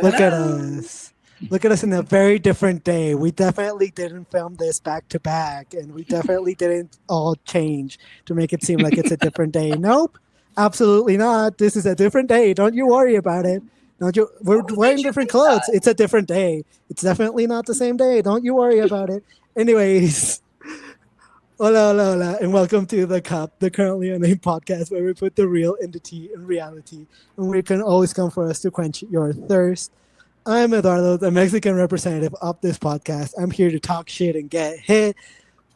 Look at us. Look at us in a very different day. We definitely didn't film this back to back, and we definitely didn't all change to make it seem like it's a different day. Nope, absolutely not. This is a different day. Don't you worry about it. Don't you? We're wearing different clothes. It's a different day. It's definitely not the same day. Don't you worry about it. Anyways, hola, hola, hola, and welcome to The Cup, the Currently Unnamed Podcast, where we put the real in the tea in reality, and we can always come for us to quench your thirst. I'm Eduardo, the Mexican representative of this podcast. I'm here to talk shit and get hit.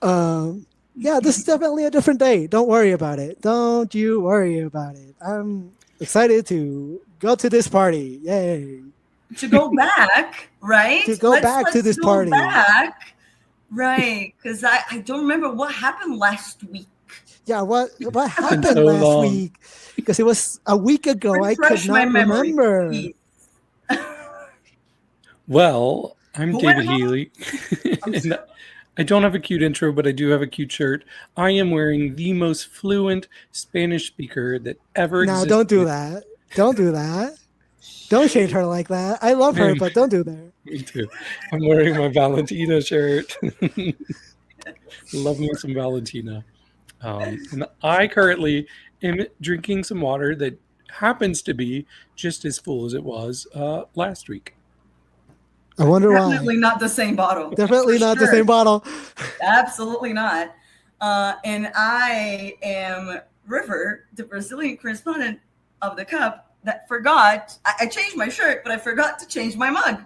Yeah, this is definitely a different day. Don't worry about it. Don't you worry about it. I'm excited to go to this party. Yay. To go back, right? To go back to this party. Back. Right, because I don't remember what happened last week. Yeah, what happened so last long. Week? Because it was a week ago. Refresh I could not remember. Please. Well, I'm David Healy. And I don't have a cute intro, but I do have a cute shirt. I am wearing the most fluent Spanish speaker that ever existed. No, don't do that. Don't do that. Don't shade her like that. I love her, but don't do that. Me too. I'm wearing my Valentina shirt. Love me some Valentina. And I currently am drinking some water that happens to be just as full as it was last week. I wonder why. Definitely not the same bottle. Definitely not the same bottle. Absolutely not. And I am River, the Brazilian correspondent of The Cup, that forgot. I changed my shirt, but I forgot to change my mug.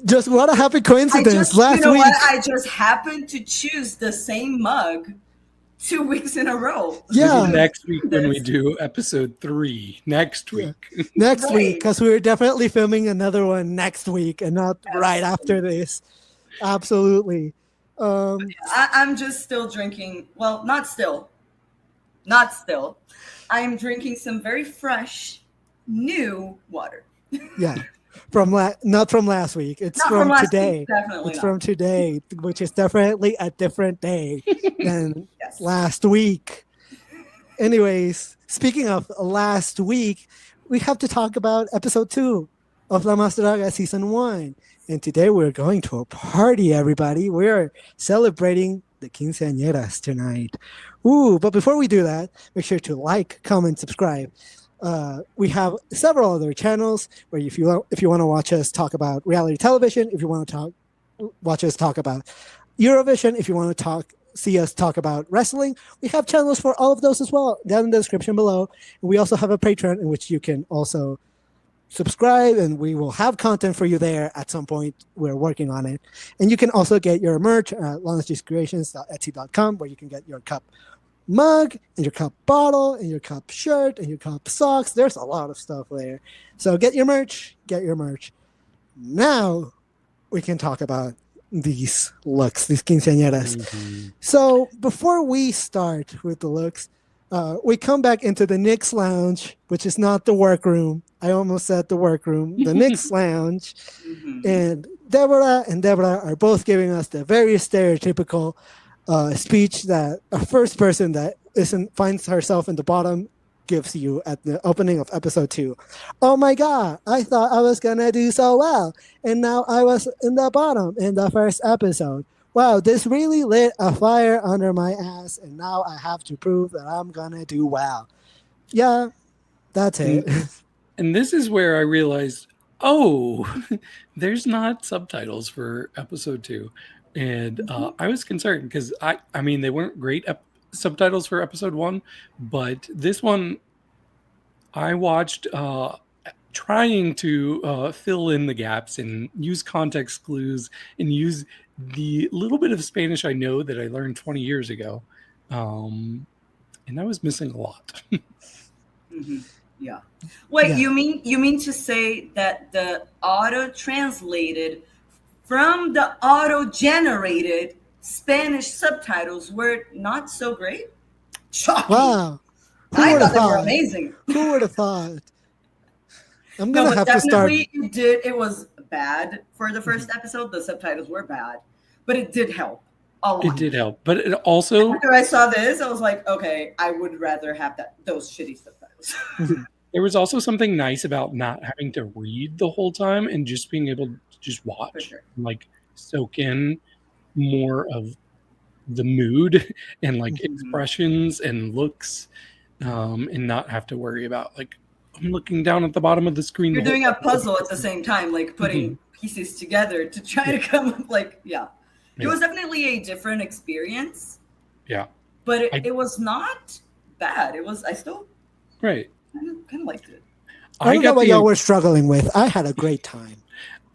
Just what a happy coincidence. Last week. What? I just happened to choose the same mug 2 weeks in a row. Yeah. Next week when we do episode 3. Next week. Yeah. Next week, because we're definitely filming another one next week and not right after this. Absolutely. I'm just still drinking. Well, not still. Not still. I'm drinking some very fresh, new water. Yeah. Not from last week. It's from today. Week, definitely from today, which is definitely a different day than last week. Anyways, speaking of last week, we have to talk about episode 2 of La Más Draga season 1. And today we're going to a party, everybody. We're celebrating the Quinceañeras tonight. Ooh, but before we do that, make sure to like, comment, subscribe. We have several other channels where if you want to watch us talk about reality television, if you want to watch us talk about Eurovision, if you want to see us talk about wrestling, we have channels for all of those as well down in the description below. And we also have a Patreon in which you can also subscribe, and we will have content for you there at some point. We're working on it. And you can also get your merch at launchcreations.etsy.com, where you can get your cup mug and your cup bottle and your cup shirt and your cup socks. There's a lot of stuff there. So get your merch. Now we can talk about these looks, these quinceañeras. Mm-hmm. So before we start with the looks, we come back into the NYX Lounge, which is not the workroom. I almost said the workroom, the NYX Lounge. Mm-hmm. And Deborah are both giving us the very stereotypical speech that a first person that finds herself in the bottom gives you at the opening of episode 2. Oh my God, I thought I was gonna do so well, and now I was in the bottom in the first episode. Wow, this really lit a fire under my ass, and now I have to prove that I'm gonna do well. Yeah, that's it. And this is where I realized, there's not subtitles for episode 2. And I was concerned because I mean, they weren't great subtitles for episode 1, but this one I watched trying to fill in the gaps and use context clues and use the little bit of Spanish I know that I learned 20 years ago. And I was missing a lot. Mm-hmm. Yeah. Wait, you mean to say that the auto-translated from the auto-generated Spanish subtitles were not so great? Shocking. Wow. I thought they were amazing. Who would have thought? I'm going to have to start. It was bad for the first episode. The subtitles were bad, but it did help a lot. It did help, but it also... After I saw this, I was like, okay, I would rather have those shitty subtitles. There was also something nice about not having to read the whole time and just being able to just watch, sure. and like soak in more of the mood and like expressions and looks, and not have to worry about like I'm looking down at the bottom of the screen. You're doing a puzzle at the same time, like putting pieces together to try to come up like, It was definitely a different experience. Yeah. But it was not bad. I still kind of liked it. I don't know what y'all were struggling with. I had a great time.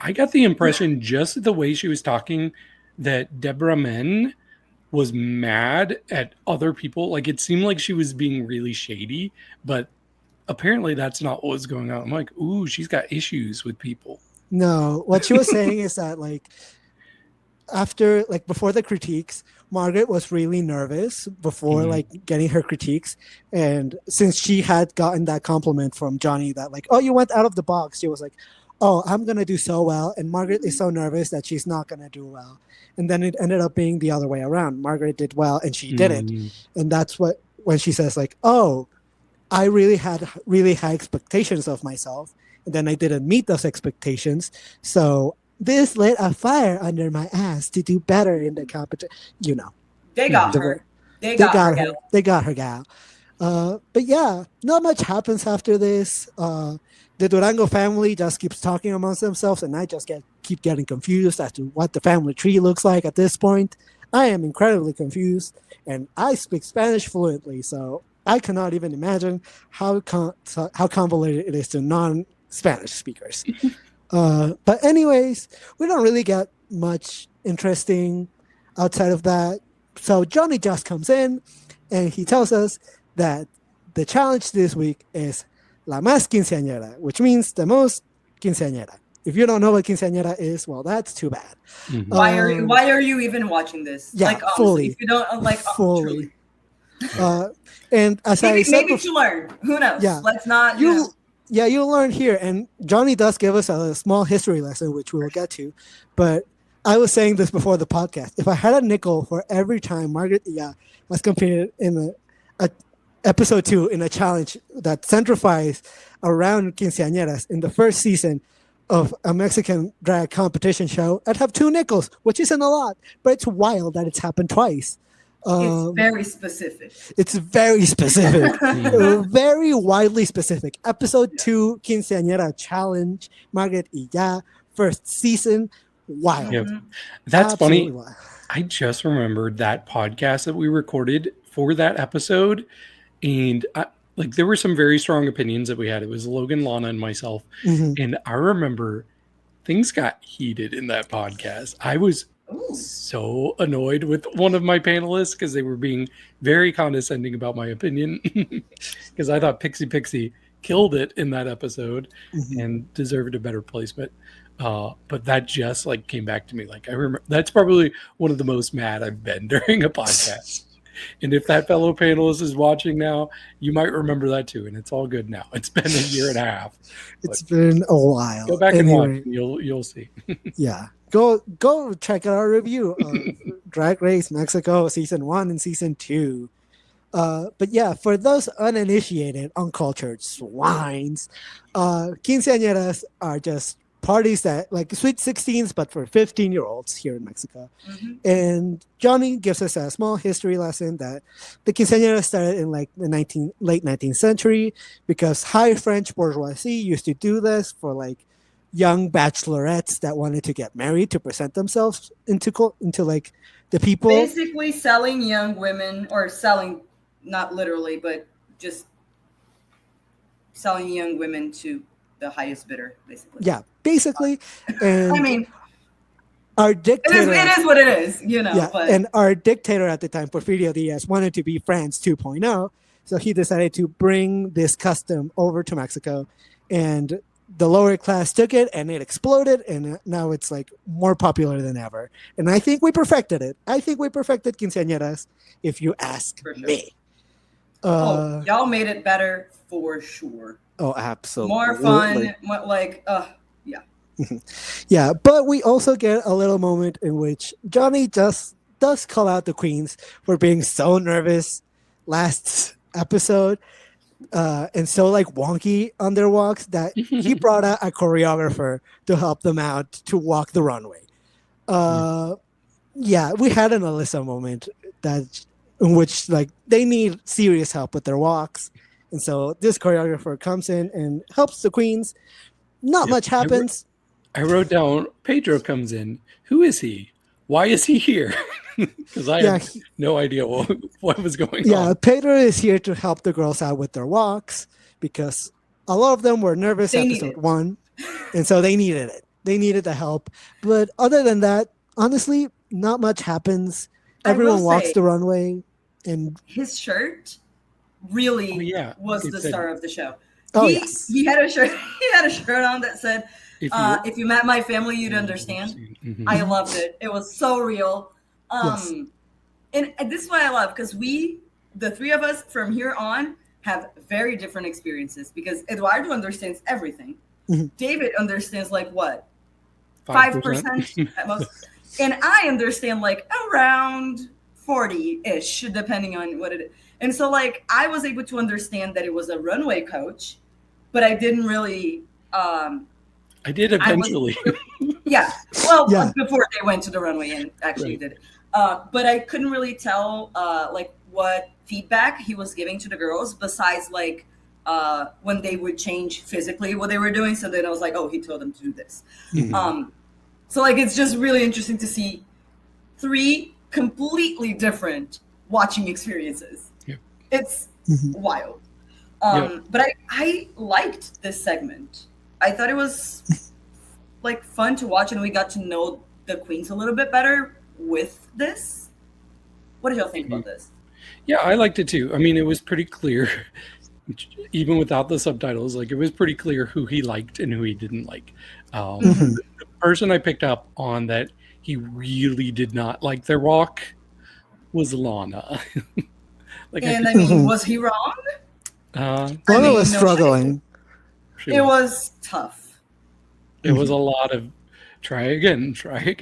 I got the impression just the way she was talking that Debra Men was mad at other people. Like it seemed like she was being really shady, but apparently that's not what was going on. I'm like, ooh, she's got issues with people. No, what she was saying is that like before the critiques, Margaret was really nervous before like getting her critiques. And since she had gotten that compliment from Johnny that like, oh, you went out of the box, she was like, oh, I'm going to do so well. And Margaret is so nervous that she's not going to do well. And then it ended up being the other way around. Margaret did well and she didn't. And that's when she says like, oh, I really had really high expectations of myself. And then I didn't meet those expectations. So this lit a fire under my ass to do better in the competition. You know, they got her. They got her. They got her gal. But yeah, not much happens after this. The Durango family just keeps talking amongst themselves, and I just keep getting confused as to what the family tree looks like at this point. I am incredibly confused, and I speak Spanish fluently, so I cannot even imagine how convoluted it is to non-Spanish speakers. But anyways, we don't really get much interesting outside of that. So Johnny just comes in and he tells us that the challenge this week is La Más Quinceañera, which means the most quinceañera. If you don't know what quinceañera is, well, that's too bad. Why are you even watching this? Yeah, like, fully. If you don't like fully. And as I said, maybe to learn. Who knows? Yeah, let's not. Yeah, you'll learn here. And Johnny does give us a small history lesson, which we will get to. But I was saying this before the podcast. If I had a nickel for every time Margaret Y Ya was competed in a episode 2 in a challenge that centralized around quinceañeras in the first season of a Mexican drag competition show, I'd have 2 nickels, which isn't a lot, but it's wild that it's happened twice. It's very specific. It's very specific. Very widely specific. Episode 2, Quinceañera Challenge, Margaret Y Ya, first season. Wild. Yep. That's absolutely funny. Wild. I just remembered that podcast that we recorded for that episode. And there were some very strong opinions that we had. It was Logan, Lana, and myself. And I remember things got heated in that podcast. I was so annoyed with one of my panelists because they were being very condescending about my opinion because I thought Pixie killed it in that episode and deserved a better placement. But that just came back to me. I remember that's probably one of the most mad I've been during a podcast. And if that fellow panelist is watching now, you might remember that too. And it's all good now. It's been a year and a half. It's been a while. Go back and watch. And you'll see. Yeah. Go check out our review of Drag Race Mexico season 1 and season 2. But yeah, for those uninitiated, uncultured swines, quinceañeras are just parties that sweet 16s, but for 15-year-olds here in Mexico. And Johnny gives us a small history lesson that the quinceañera started in the late 19th century because high French bourgeoisie used to do this for young bachelorettes that wanted to get married to present themselves into the people. Basically selling young women, or selling, not literally, but just selling young women to the highest bidder, basically. Yeah, basically. And I mean, our dictator. It is what it is, Yeah, but. And our dictator at the time, Porfirio Diaz, wanted to be France 2.0. So he decided to bring this custom over to Mexico. And the lower class took it and it exploded. And now it's more popular than ever. And I think we perfected it. I think we perfected quinceañeras, if you ask me. Y'all made it better for sure. Oh, absolutely. More fun. Yeah. Yeah, but we also get a little moment in which Johnny just does call out the queens for being so nervous last episode. and so like wonky on their walks that he brought out a choreographer to help them out to walk the runway. Yeah, we had an Alyssa moment in which like they need serious help with their walks, and so this choreographer comes in and helps the queens. Not much happens. I wrote down Pedro comes in. Who is he? Why is he here? Because I had no idea what was going on. Yeah, Pedro is here to help the girls out with their walks because a lot of them were nervous episode 1, and so they needed it. They needed the help. But other than that, honestly, not much happens. Everyone walks the runway, and his shirt really was the star of the show. He had a shirt. He had a shirt on that said, "If you met my family, you'd understand." Mm-hmm. I loved it. It was so real. And this is what I love because the three of us from here on, have very different experiences because Eduardo understands everything. Mm-hmm. David understands like what 5% at most. And I understand like around 40-ish, depending on what it is. And so like I was able to understand that it was a runway coach, but I didn't really I did eventually. Before they went to the runway and actually did it. But I couldn't really tell like what feedback he was giving to the girls besides like when they would change physically what they were doing. So then I was like, oh, he told them to do this. Mm-hmm. So like it's just really interesting to see 3 completely different watching experiences. Yep. It's wild. But I liked this segment. I thought it was like fun to watch, and we got to know the queens a little bit better with this. What did y'all think about this? Yeah, I liked it too. I mean, it was pretty clear, even without the subtitles, like it was pretty clear who he liked and who he didn't like. The person I picked up on that he really did not like their walk was Lana. Was he wrong? Lana was struggling. It was tough. It was a lot of try again. I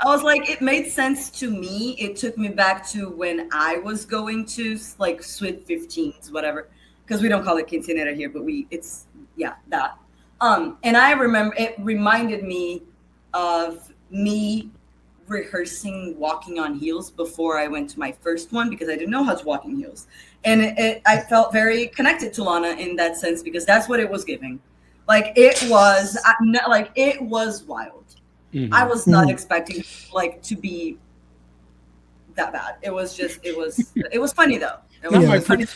was like, it made sense to me. It took me back to when I was going to like Sweet 15s, whatever, because we don't call it Quinceañera here, but that. And I remember it reminded me of me rehearsing walking on heels before I went to my first one because I didn't know how to walk in heels. And I felt very connected to Lana in that sense because that's what it was giving. Like it was wild. Mm-hmm. I was not expecting like to be that bad. It was funny though. It was funny.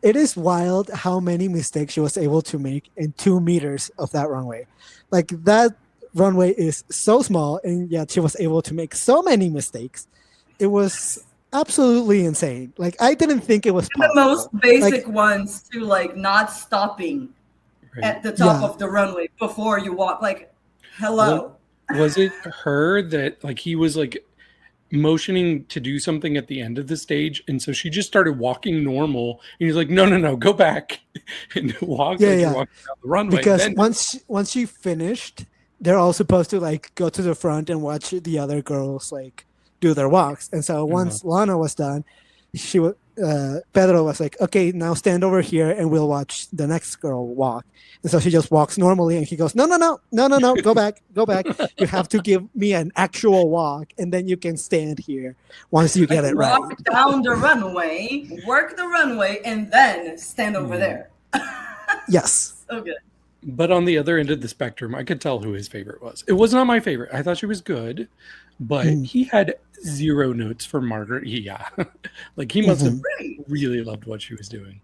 It is wild how many mistakes she was able to make in 2 meters of that runway. Like that runway is so small, and yet she was able to make so many mistakes. It was absolutely insane. Like I didn't think it was possible. The most basic ones to like not stopping at the top of the runway before you walk. Like, hello. Was it her that like he was like motioning to do something at the end of the stage, and so she just started walking normal, and he's like, no, go back and walk walking down the runway. Because once she finished, they're all supposed to like go to the front and watch the other girls like do their walks. And so once Lana was done, Pedro was like, okay, now stand over here and we'll watch the next girl walk. And so she just walks normally, and he goes, no, go back. You have to give me an actual walk, and then you can stand here once you get it right. Walk down the runway, work the runway, and then stand over there. Yes. So good. But on the other end of the spectrum, I could tell who his favorite was. It was not my favorite. I thought she was good, but he had 0 notes for Margaret Y Ya. Like he must have really loved what she was doing.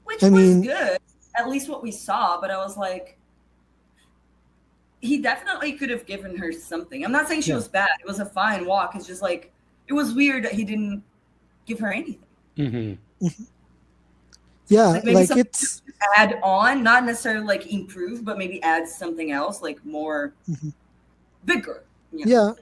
Which was good, at least what we saw. But I was like, he definitely could have given her something. I'm not saying she was bad. It was a fine walk. It's just like, it was weird that he didn't give her anything. Mm-hmm. Yeah, like it's add on, not necessarily like improve, but maybe add something else, like more bigger. Yeah.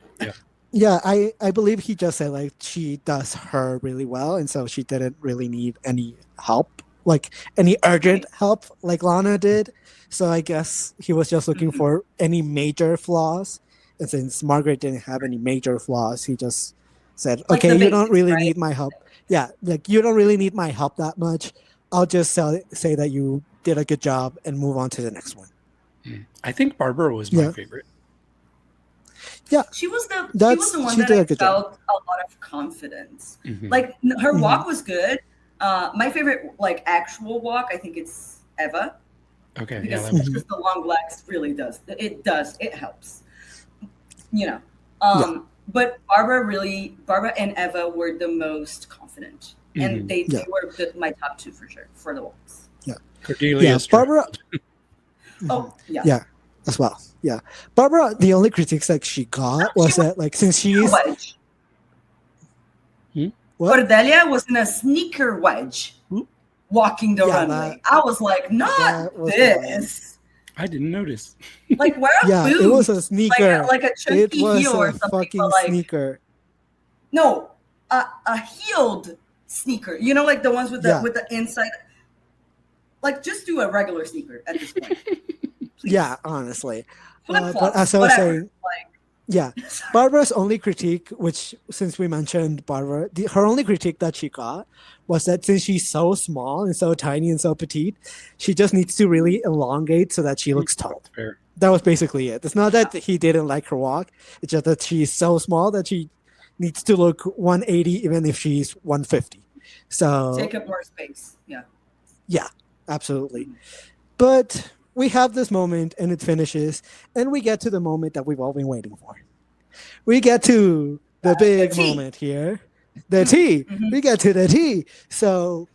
I believe he just said like she does her really well, and so she didn't really need any help, like any urgent help like Lana did. So I guess he was just looking for any major flaws, and since Margaret didn't have any major flaws, he just said, Like okay, the you don't basics, really right? need my help. Yeah, like you don't really need my help that much. I'll just say that you did a good job and move on to the next one. I think Bárbara was my favorite. Yeah, she was the one she that did I a good felt job. a lot of confidence. Like her walk was good. My favorite like actual walk, I think it's Eva. Okay, Because yeah, just the long legs really does. It helps. You know. But Bárbara and Eva were the most confident. And they were my top two for sure for the walks. Yeah. Cordelia. Bárbara. Oh, yeah. Yeah, as well. Yeah. Bárbara, the only critiques that she got was that like since she's wedge. What? Cordelia was in a sneaker wedge walking the runway. I was like, not this. I didn't notice. Like, wear a boot. It was a sneaker. Like a chunky heel or something. Fucking like, sneaker. No, a heeled sneaker. You know, like the ones with the inside. Like, just do a regular sneaker at this point. Yeah, honestly. Flip-flops, but as I was saying, like, Bárbara's only critique, which since we mentioned Bárbara, her only critique that she got was that since she's so small and so tiny and so petite, she just needs to really elongate so that she looks tall. Fair. That was basically it. It's not that he didn't like her walk. It's just that she's so small that she needs to look 180 even if she's 150. So take up more space. Yeah. Yeah, absolutely. But we have this moment and it finishes and we get to the moment that we've all been waiting for. We get to the big moment here. The tea. We get to the tea. So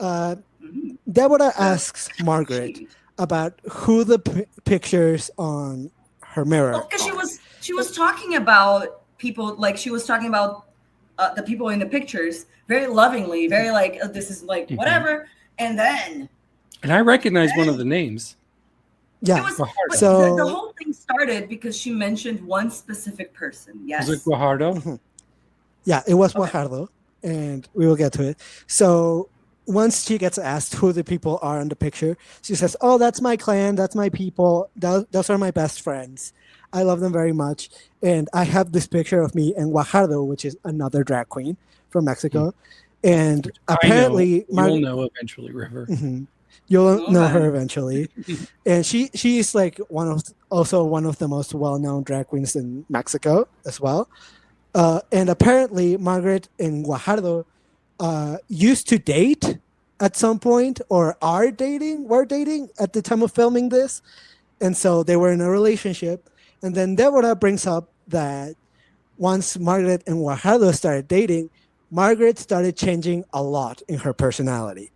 Deborah asks Margaret about who the pictures on her mirror because she was talking about people, like she was talking about the people in the pictures very lovingly, very like, this is like whatever. And I recognize one of the names. Yeah. So the whole thing started because she mentioned one specific person. Yes. Was it Guajardo? Yeah, it was Guajardo, and we will get to it. So once she gets asked who the people are in the picture, she says, "Oh, that's my clan. That's my people. Those are my best friends. I love them very much. And I have this picture of me and Guajardo, which is another drag queen from Mexico. And apparently, you'll know eventually, River. You'll know her eventually. And she's like one of the most well-known drag queens in Mexico as well. And apparently Margaret and Guajardo used to date at some point, or were dating at the time of filming this. And so they were in a relationship. And then Deborah brings up that once Margaret and Guajardo started dating, Margaret started changing a lot in her personality.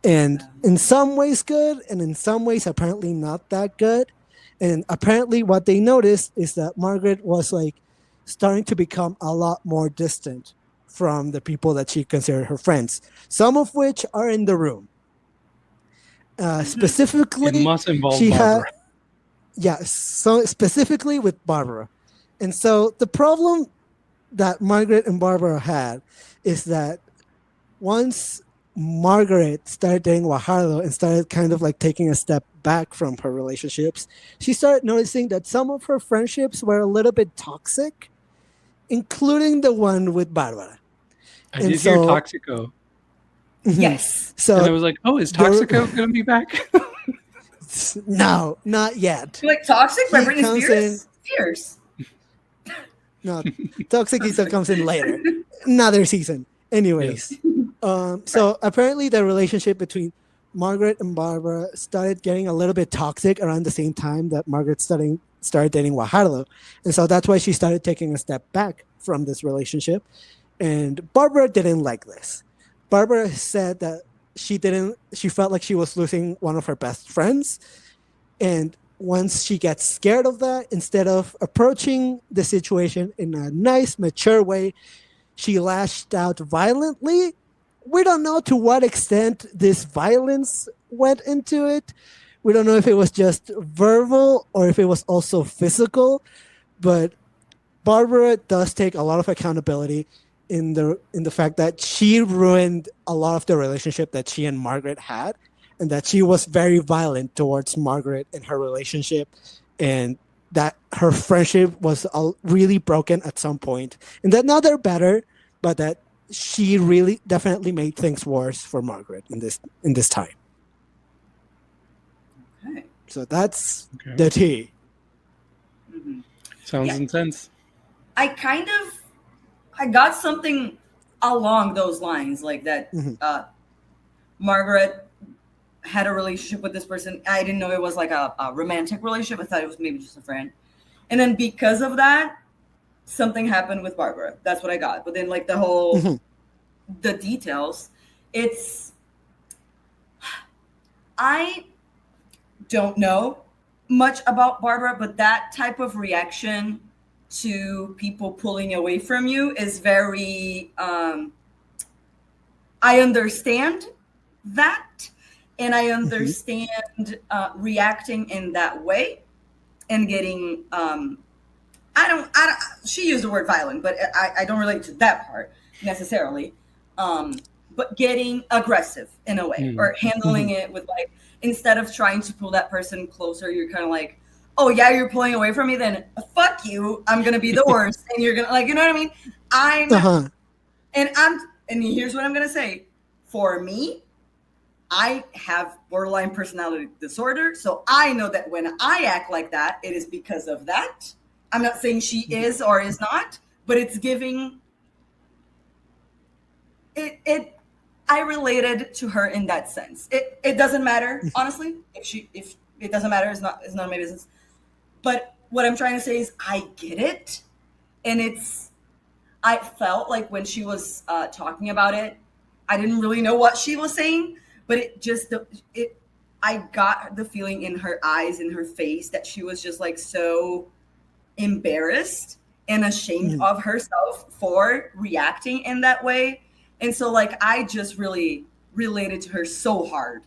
And in some ways good, and in some ways apparently not that good. And apparently what they noticed is that Margaret was like starting to become a lot more distant from the people that she considered her friends, some of which are in the room. Specifically, it must involve Bárbara. So specifically with Bárbara. And so the problem that Margaret and Bárbara had is that once Margaret started dating Guajardo and started kind of like taking a step back from her relationships, she started noticing that some of her friendships were a little bit toxic, including the one with Bárbara. I did hear Toxico. Yes. So and I was like, oh, is Toxico going to be back? No, not yet. Like Toxic by Britney Spears? Spears. No, Toxiquito comes in later. Another season. Anyways. Yes. So apparently the relationship between Margaret and Bárbara started getting a little bit toxic around the same time that Margaret started dating Guajardo. And so that's why she started taking a step back from this relationship. And Bárbara didn't like this. Bárbara said that she felt like she was losing one of her best friends. And once she gets scared of that, instead of approaching the situation in a nice, mature way, she lashed out violently. We don't know to what extent this violence went into it. We don't know if it was just verbal or if it was also physical. But Bárbara does take a lot of accountability in the fact that she ruined a lot of the relationship that she and Margaret had, and that she was very violent towards Margaret in her relationship, and that her friendship was really broken at some point, and that now they're better, but that she really definitely made things worse for Margaret in this time. Okay. So that's the tea. Mm-hmm. Sounds intense. I got something along those lines, like that. Margaret had a relationship with this person. I didn't know it was like a romantic relationship. I thought it was maybe just a friend. And then because of that, something happened with Bárbara. That's what I got. But then like the whole, the details, I don't know much about Bárbara, but that type of reaction to people pulling away from you is very, I understand that. And I understand reacting in that way and getting, she used the word violent, but I don't relate to that part necessarily. But getting aggressive in a way, or handling it with like, instead of trying to pull that person closer, you're kind of like, oh yeah, you're pulling away from me, then fuck you, I'm going to be the worst. And you're going to, like, you know what I mean? And here's what I'm going to say. For me, I have borderline personality disorder. So I know that when I act like that, it is because of that. I'm not saying she is or is not, but it's giving it. I related to her in that sense. It doesn't matter, honestly. If it doesn't matter, it's none of my business. But what I'm trying to say is I get it. And I felt like when she was talking about it, I didn't really know what she was saying, but I got the feeling in her eyes, in her face, that she was just like so embarrassed and ashamed of herself for reacting in that way. And so like, I just really related to her so hard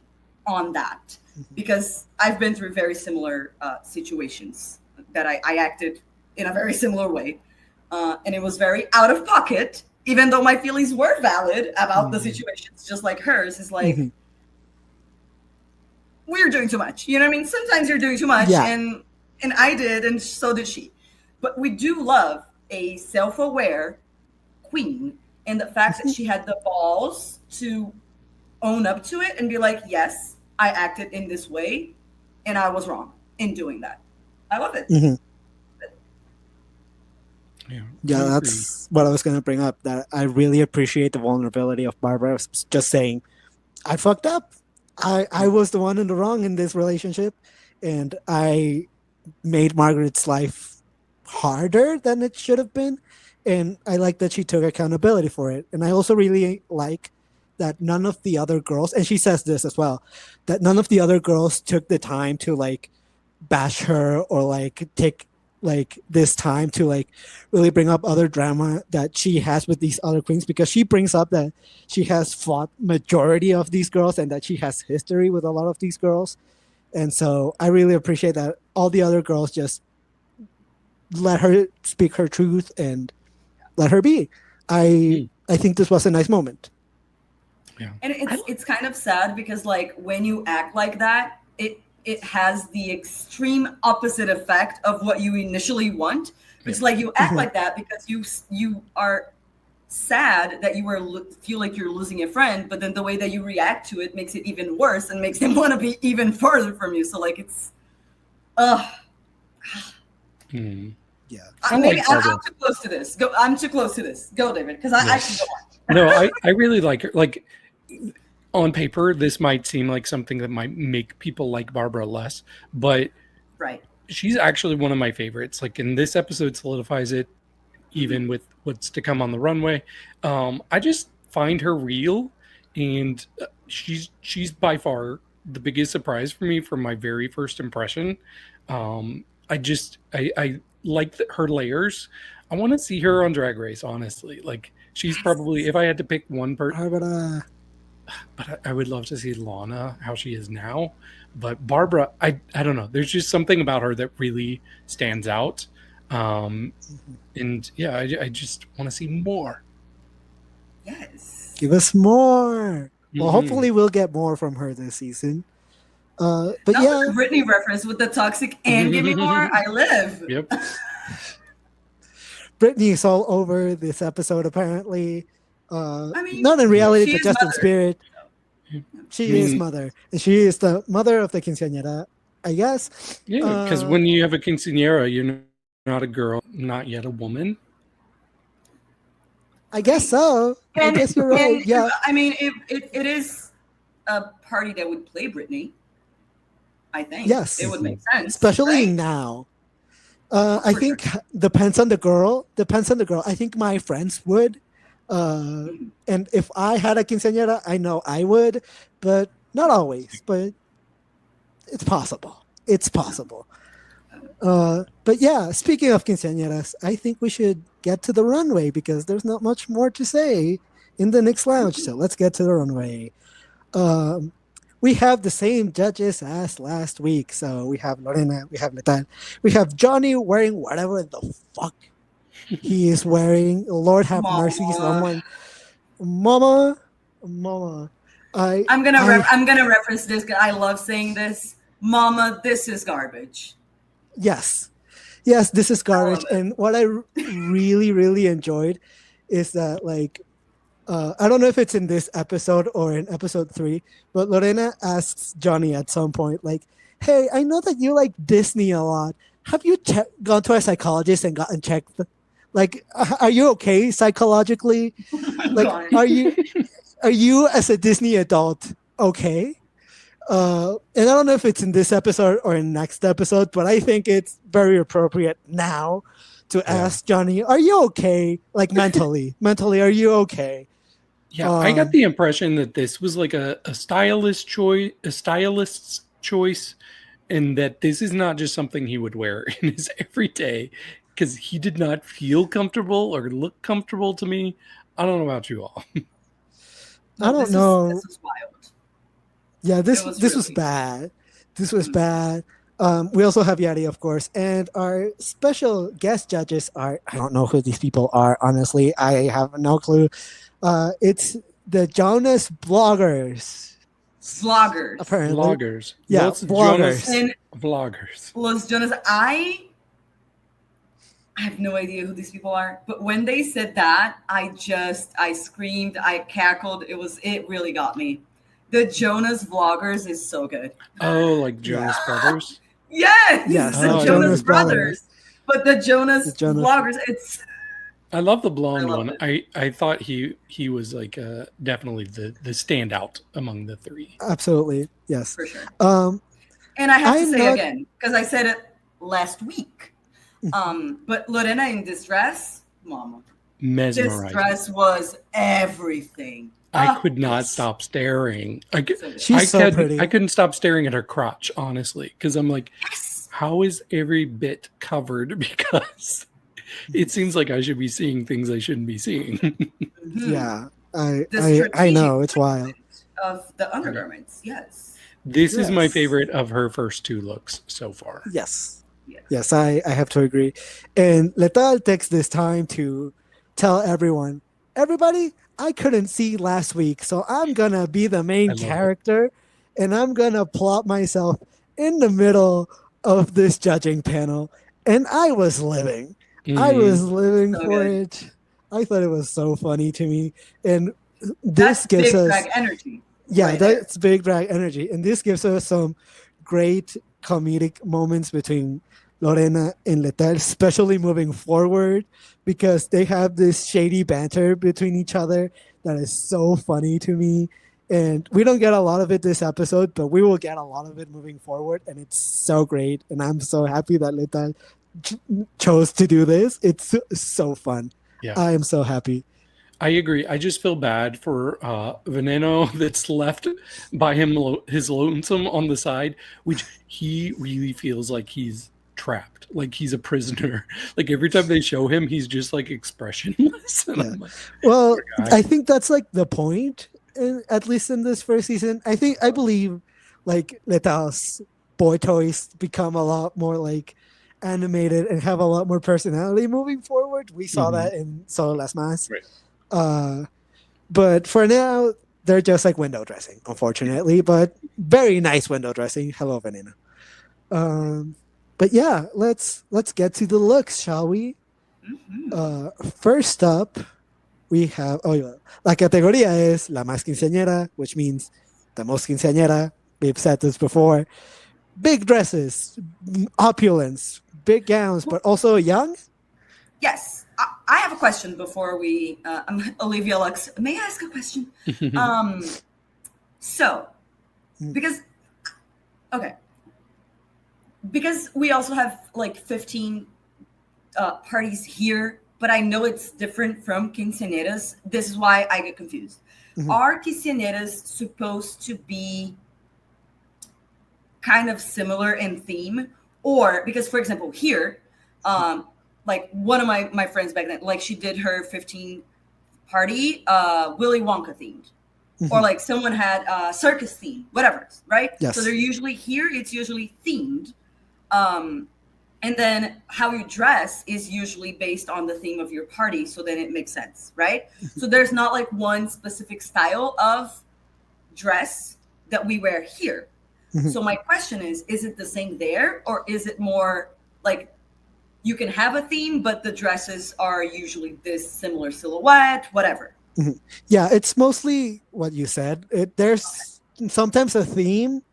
on that because I've been through very similar situations that I acted in a very similar way. And it was very out of pocket, even though my feelings were valid about the situations, just like hers is like, we're doing too much. You know what I mean? Sometimes you're doing too much. Yeah. And I did, and so did she. But we do love a self-aware queen, and the fact that she had the balls to own up to it and be like, yes, I acted in this way, and I was wrong in doing that. I love it. Yeah, that's what I was going to bring up, that I really appreciate the vulnerability of Bárbara just saying, I fucked up. I was the one in the wrong in this relationship, and I made Margaret's life harder than it should have been. And I like that she took accountability for it. And I also really like that none of the other girls, and she says this as well, that none of the other girls took the time to like bash her or like take like this time to like really bring up other drama that she has with these other queens, because she brings up that she has fought majority of these girls and that she has history with a lot of these girls. And so I really appreciate that all the other girls just let her speak her truth and let her be. I think this was a nice moment. Yeah. And it's kind of sad because like when you act like that, it has the extreme opposite effect of what you initially want. It's like you act like that because you are sad that you feel like you're losing a friend, but then the way that you react to it makes it even worse and makes them want to be even further from you. So like it's yeah. Maybe I'm too close to this. I'm too close to this. Go, David, because I can go No, on. I really like her. Like on paper, this might seem like something that might make people like Bárbara less, but she's actually one of my favorites. Like in this episode solidifies it, even with what's to come on the runway. I just find her real, and she's by far the biggest surprise for me from my very first impression. I like her layers. I want to see her on Drag Race, honestly. Like she's probably, if I had to pick one person, but I would love to see Lana, how she is now. But Bárbara, I don't know. There's just something about her that really stands out. And yeah, I just want to see more. Yes. Give us more. Well, hopefully we'll get more from her this season. But Another Britney reference with the toxic and give me more. I live. Yep. Britney is all over this episode, apparently. I mean, not in reality, but just mother. in spirit. She is mother. And she is the mother of the quinceañera, I guess. Yeah, because when you have a quinceañera, you're not a girl, not yet a woman. I guess so. I guess you're right. Yeah. I mean, it is a party that would play Britney. I think. Yes. It would make sense. Especially right? now. I think depends on the girl. I think my friends would. And if I had a quinceañera, I know I would, but not always. But it's possible. But yeah, speaking of quinceañeras, I think we should get to the runway because there's not much more to say in the NYX Lounge. So let's get to the runway. We have the same judges as last week. So we have Lorena, we have Letal, we have Johnny wearing whatever the fuck he is wearing. Lord have mercy, someone. Mama. I'm gonna reference this because I love saying this. Mama, this is garbage. Yes, this is garbage. And what I really, really enjoyed is that, like, I don't know if it's in this episode or in episode 3, but Lorena asks Johnny at some point, like, hey, I know that you like Disney a lot. Have you gone to a psychologist and gotten checked? Like, are you okay psychologically? Like, are you as a Disney adult okay? And I don't know if it's in this episode or in next episode, but I think it's very appropriate now to ask Johnny, are you okay? Like mentally, are you okay? Yeah, I got the impression that this was like a stylist's choice, and that this is not just something he would wear in his everyday, because he did not feel comfortable or look comfortable to me. I don't know about you all. I don't know. This was wild. Yeah, this was bad. This was bad. We also have Yadi, of course, and our special guest judges are, I don't know who these people are, honestly. I have no clue. It's the Jonas Vloggers. Apparently. Vloggers. Yeah, Los vloggers. Jonas Vloggers. Los Jonas. I have no idea who these people are, but when they said that, I screamed, I cackled. It really got me. The Jonas Vloggers is so good. Oh, like Jonas Brothers? Yes, the Jonas Brothers. But the Jonas Vloggers, I love the blonde one. I thought he was like definitely the standout among the 3. Absolutely, yes, for sure. And I have to say again, because I said it last week. But Lorena in this dress, mama, mesmerizing. This dress was everything. I could not stop staring. She's so pretty. I couldn't stop staring at her crotch, honestly, because I'm like, how is every bit covered? Because it seems like I should be seeing things I shouldn't be seeing. Yeah, I know, it's wild. Of the undergarments, yes. This is my favorite of her first 2 looks so far. Yes, I have to agree. And Letal takes this time to tell everybody, I couldn't see last week, so I'm going to be the main character, and I'm going to plot myself in the middle of this judging panel. And I was living. I was living for it. I thought it was so funny to me. And this gives us big drag energy. Yeah, that's big drag energy. And this gives us some great comedic moments between Lorena and Letal, especially moving forward, because they have this shady banter between each other that is so funny to me. And we don't get a lot of it this episode, but we will get a lot of it moving forward. And it's so great. And I'm so happy that Letal chose to do this. It's so fun. Yeah. I am so happy. I agree. I just feel bad for Veneno that's left by his lonesome on the side, which he really feels like he's trapped, like he's a prisoner. Like every time they show him, he's just like expressionless. And I'm like, well, I think that's like the point, at least in this first season. I believe like Letal's boy toys become a lot more like animated and have a lot more personality moving forward. We saw that in Solo Las Más. Right. But for now, they're just like window dressing, unfortunately, but very nice window dressing. Hello, Venena. But yeah, let's get to the looks, shall we? First up, we have la categoría es la más quinceañera, which means the most quinceañera. We've said this before. Big dresses, opulence, big gowns, but also young. Yes, I have a question before we. Olivia Lux, may I ask a question? Because we also have like 15 parties here, but I know it's different from quinceañeras. This is why I get confused. Are quinceañeras supposed to be kind of similar in theme? Or because, for example, here, like one of my friends back then, like she did her 15 party Willy Wonka themed. Or like someone had a circus theme, whatever, right? Yes. So they're usually here, it's usually themed. And then how you dress is usually based on the theme of your party. So then it makes sense, right? So there's not like one specific style of dress that we wear here. So my question is it the same there? Or is it more like you can have a theme, but the dresses are usually this similar silhouette, whatever? Yeah, it's mostly what you said. There's sometimes a theme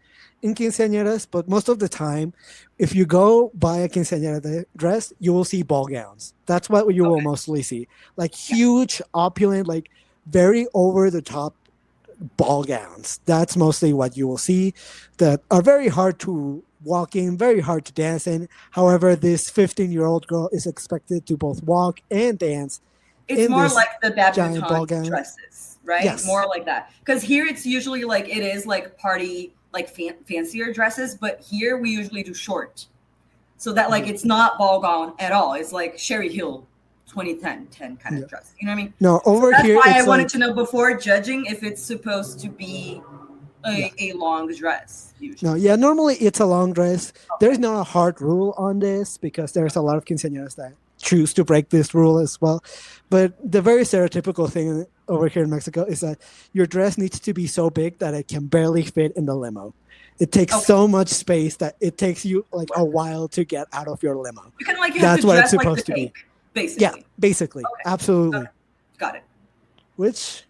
in quinceañeras, but most of the time, if you go buy a quinceañera dress, you will see ball gowns. That's what you will mostly see. Like huge, opulent, like very over the top ball gowns. That's mostly what you will see, that are very hard to walk in, very hard to dance in. However, this 15-year-old girl is expected to both walk and dance. It's more like the debutante dresses, right? Yes. More like that. Because here it's usually like it is like party, like fancier dresses, but here we usually do short. So that like it's not ball gown at all. It's like Sherry Hill 2010 kind of dress. You know what I mean? No, over so here. That's why I wanted to know before judging if it's supposed to be a long dress. Usually. No, yeah, normally it's a long dress. There's not a hard rule on this because there's a lot of quinceañeras that choose to break this rule as well. But the very stereotypical thing over here in Mexico is that your dress needs to be so big that it can barely fit in the limo. It takes so much space that it takes you like a while to get out of your limo. You kind of like That's what it's supposed to be. Basically. Yeah, basically. Absolutely. Got it.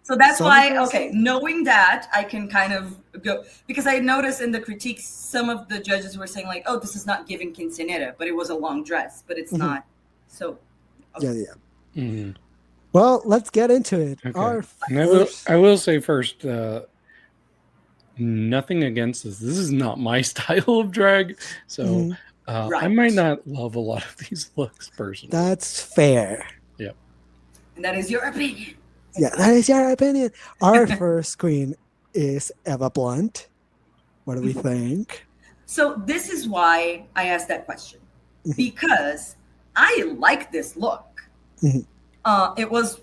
So that's why, knowing that, I can kind of go, because I noticed in the critiques, some of the judges were saying like, oh, this is not giving quinceañera, but it was a long dress, but it's not. So. Okay. Yeah. Well, let's get into it. Okay. I will say first, nothing against this. This is not my style of drag, so I might not love a lot of these looks personally. That's fair. Yep. And that is your opinion. Yeah, that is your opinion. Our first queen is Eva Blunt. What do we think? So this is why I asked that question. Because I like this look. It was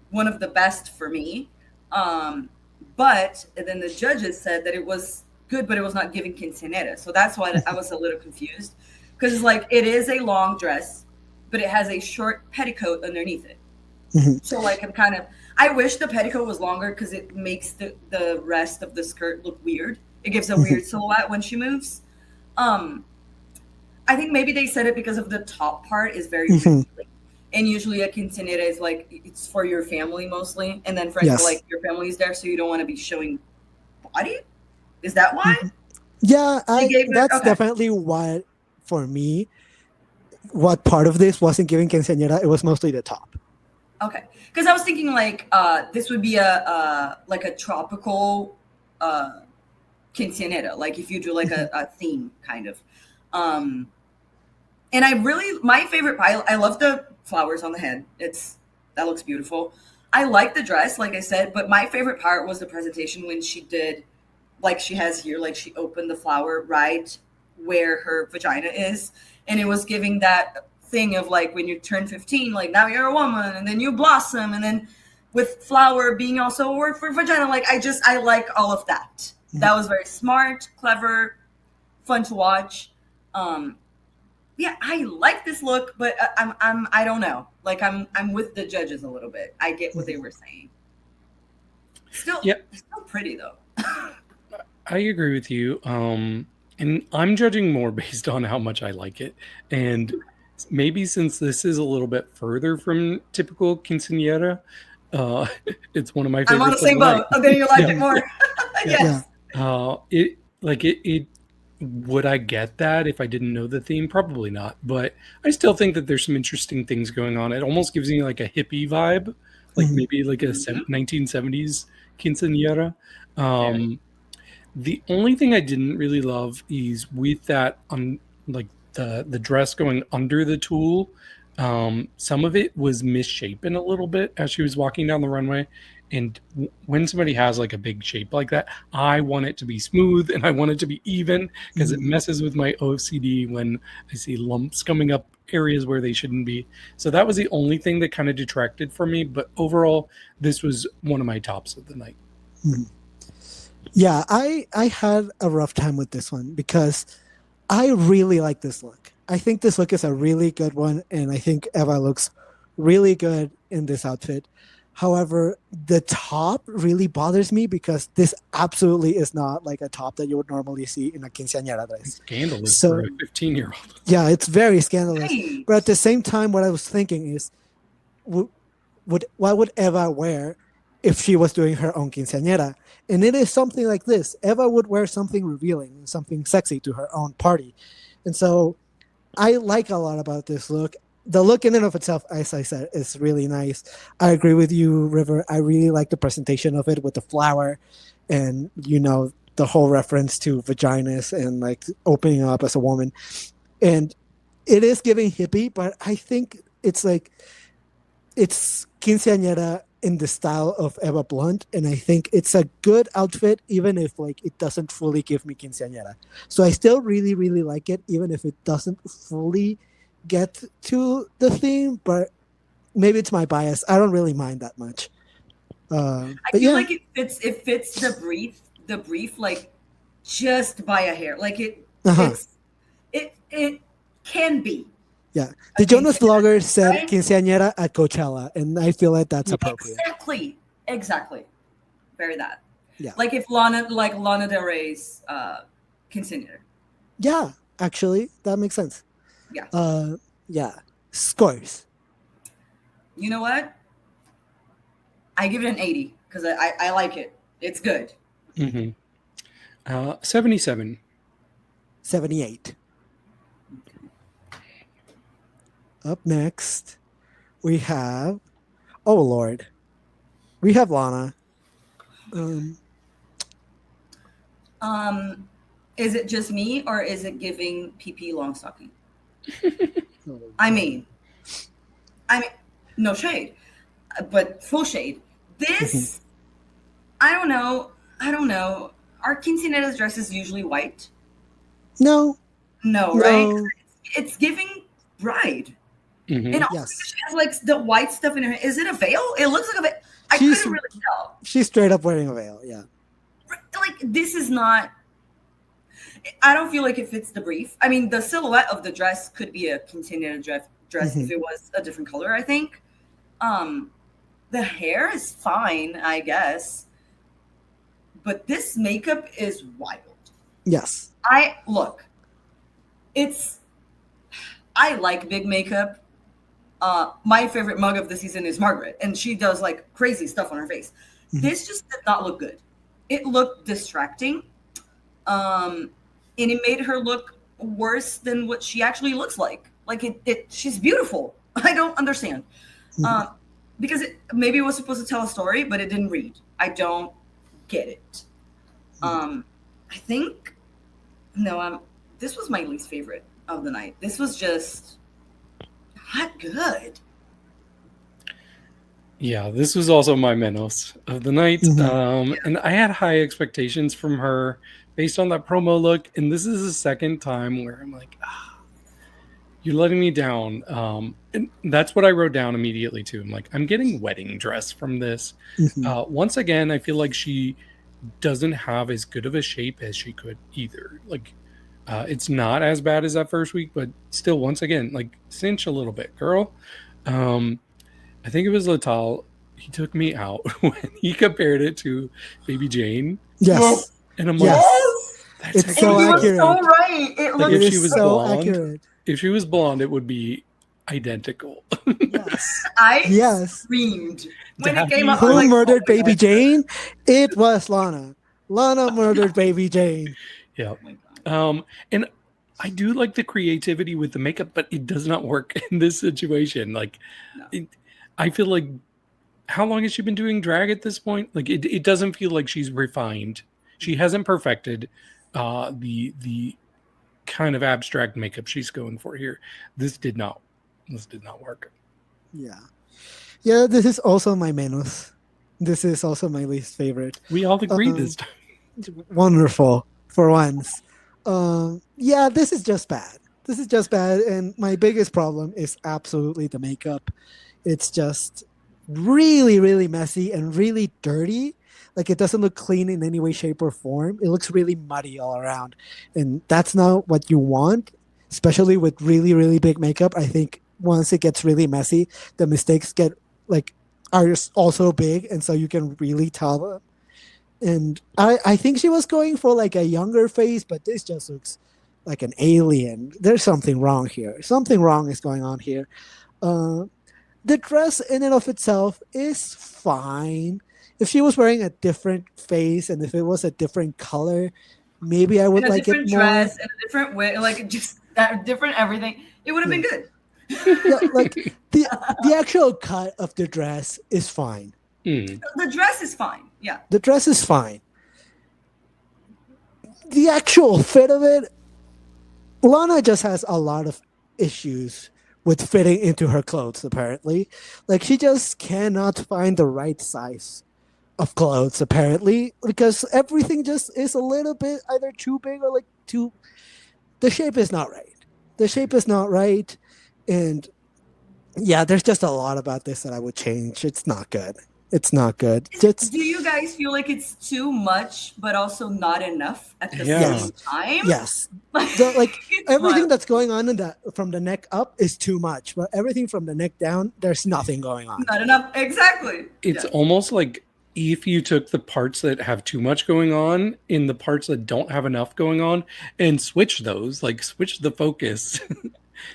one of the best for me. But then the judges said that it was good, but it was not giving quinceañera. So that's why I was a little confused. Because it's like, it is a long dress, but it has a short petticoat underneath it. So like I wish the petticoat was longer because it makes the rest of the skirt look weird. It gives a weird silhouette when she moves. I think maybe they said it because of the top part is very revealing. And usually a quinceañera is like, it's for your family mostly. And then for example, like your family is there, so you don't want to be showing body. Is that why? Yeah, that's definitely why, for me, what part of this wasn't giving quinceañera, it was mostly the top. Okay. Because I was thinking like this would be a tropical quinceañera, like if you do like a theme kind of. And my favorite part, I love the flowers on the head. That looks beautiful. I like the dress, like I said, but my favorite part was the presentation when she did, like she has here, like she opened the flower right where her vagina is. And it was giving that thing of like when you turn 15, like now you're a woman and then you blossom. And then with flower being also a word for vagina, like I like all of that. That was very smart, clever, fun to watch. Yeah, I like this look, but I don't know. Like I'm with the judges a little bit. I get what they were saying. Still pretty though. I agree with you. And I'm judging more based on how much I like it. And maybe since this is a little bit further from typical quinceañera, it's one of my favorites. I'm on the same boat. Oh, then you like it more. Yes. It would I get that if I didn't know the theme? Probably not. But I still think that there's some interesting things going on. It almost gives me like a hippie vibe, like maybe like a 1970s quinceañera. The only thing I didn't really love is with that like the dress going under the tulle. Some of it was misshapen a little bit as she was walking down the runway. And when somebody has like a big shape like that, I want it to be smooth and I want it to be even because it messes with my OCD when I see lumps coming up areas where they shouldn't be. So that was the only thing that kind of detracted from me. But overall, this was one of my tops of the night. Yeah, I had a rough time with this one because I really like this look. I think this look is a really good one, and I think Eva looks really good in this outfit. However, the top really bothers me because this absolutely is not like a top that you would normally see in a quinceañera dress. It's scandalous for a 15-year-old. Yeah, it's very scandalous. Right. But at the same time, what I was thinking is, what would Eva wear if she was doing her own quinceañera? And it is something like this. Eva would wear something revealing, something sexy to her own party. And so I like a lot about this look. The look in and of itself, as I said, is really nice. I agree with you, River. I really like the presentation of it with the flower and, the whole reference to vaginas and like opening up as a woman. And it is giving hippie, but I think it's quinceañera in the style of Eva Blunt, and I think it's a good outfit, even if it doesn't fully give me quinceañera. So I still really, really like it, even if it doesn't fully get to the theme. But maybe it's my bias. I don't really mind that much. I feel like it fits the brief, like just by a hair. Like it can be. Yeah, the Jonas Vlogger said right? Quinceañera at Coachella, and I feel like that's appropriate. Exactly. Very that. Yeah. Like if Lana Del Rey's Quinceañera. Yeah, actually, that makes sense. Yeah. Yeah. Scores. You know what? I give it an 80 because I like it. It's good. 77. 78. Up next, we have, oh Lord, we have Lana. Is it just me or is it giving PP long stocking? I mean, no shade, but full shade. This, I don't know. Are quinceañeras dresses usually white? No, right? It's giving bride. And also she has like the white stuff in her. Is it a veil? It looks like a veil. I couldn't really tell. She's straight up wearing a veil. Yeah. Like this is not. I don't feel like it fits the brief. I mean, the silhouette of the dress could be a quinceañera dress if it was a different color. I think. The hair is fine, I guess, but this makeup is wild. Yes. I like big makeup. My favorite mug of the season is Margaret, and she does like crazy stuff on her face. This just did not look good. It looked distracting, and it made her look worse than what she actually looks like. Like she's beautiful. I don't understand, because maybe it was supposed to tell a story, but it didn't read. I don't get it. I think this was my least favorite of the night. This was just not good. Yeah, this was also my menos of the night. And I had high expectations from her based on that promo look. And this is the second time where I'm like, you're letting me down. And that's what I wrote down immediately too. I'm like, I'm getting wedding dress from this. Once again, I feel like she doesn't have as good of a shape as she could either. Like, it's not as bad as that first week, but still, once again, like cinch a little bit, girl. I think it was Latal he took me out when he compared it to Baby Jane. Yes. And I'm Yes. like, It's so accurate. So right. It like looks if she was so blonde, accurate. if she was blonde, it would be identical. Yes. I screamed when it came up. Who Like, murdered oh my Baby God. Jane? It was Lana. Lana murdered Baby Jane. Yeah. Oh my God. And I do like the creativity with the makeup, but it does not work in this situation. Like, No. I feel like, how long has she been doing drag at this point? Like, it doesn't feel like she's refined. She hasn't perfected the kind of abstract makeup she's going for here. This did not work. Yeah. Yeah, this is also my menos. This is also my least favorite. We all agreed this time. Wonderful for once. Yeah, this is just bad. This is just bad. And my biggest problem is absolutely the makeup. It's just really, really messy and really dirty. Like, it doesn't look clean in any way, shape, or form. It looks really muddy all around. And that's not what you want, especially with really, really big makeup. I think once it gets really messy, the mistakes are just also big. And so you can really tell them. And I think she was going for like a younger face, but this just looks like an alien. There's something wrong here. Something wrong is going on here. The dress in and of itself is fine. If she was wearing a different face and if it was a different color, maybe I would like it more. A different dress and a different way, like just that different everything. It would have been good. Yeah, like the actual cut of the dress is fine. The dress is fine. Yeah. The dress is fine. The actual fit of it, Lana just has a lot of issues with fitting into her clothes, apparently. Like, she just cannot find the right size of clothes, apparently, because everything just is a little bit either too big or like too... The shape is not right. The shape is not right. And yeah, there's just a lot about this that I would change. It's not good. It's not good. Do you guys feel like it's too much, but also not enough at the same time? Yes. Everything that's going on from the neck up is too much, but everything from the neck down, there's nothing going on. Not enough. Exactly. It's almost like if you took the parts that have too much going on in the parts that don't have enough going on and switch those, like switch the focus.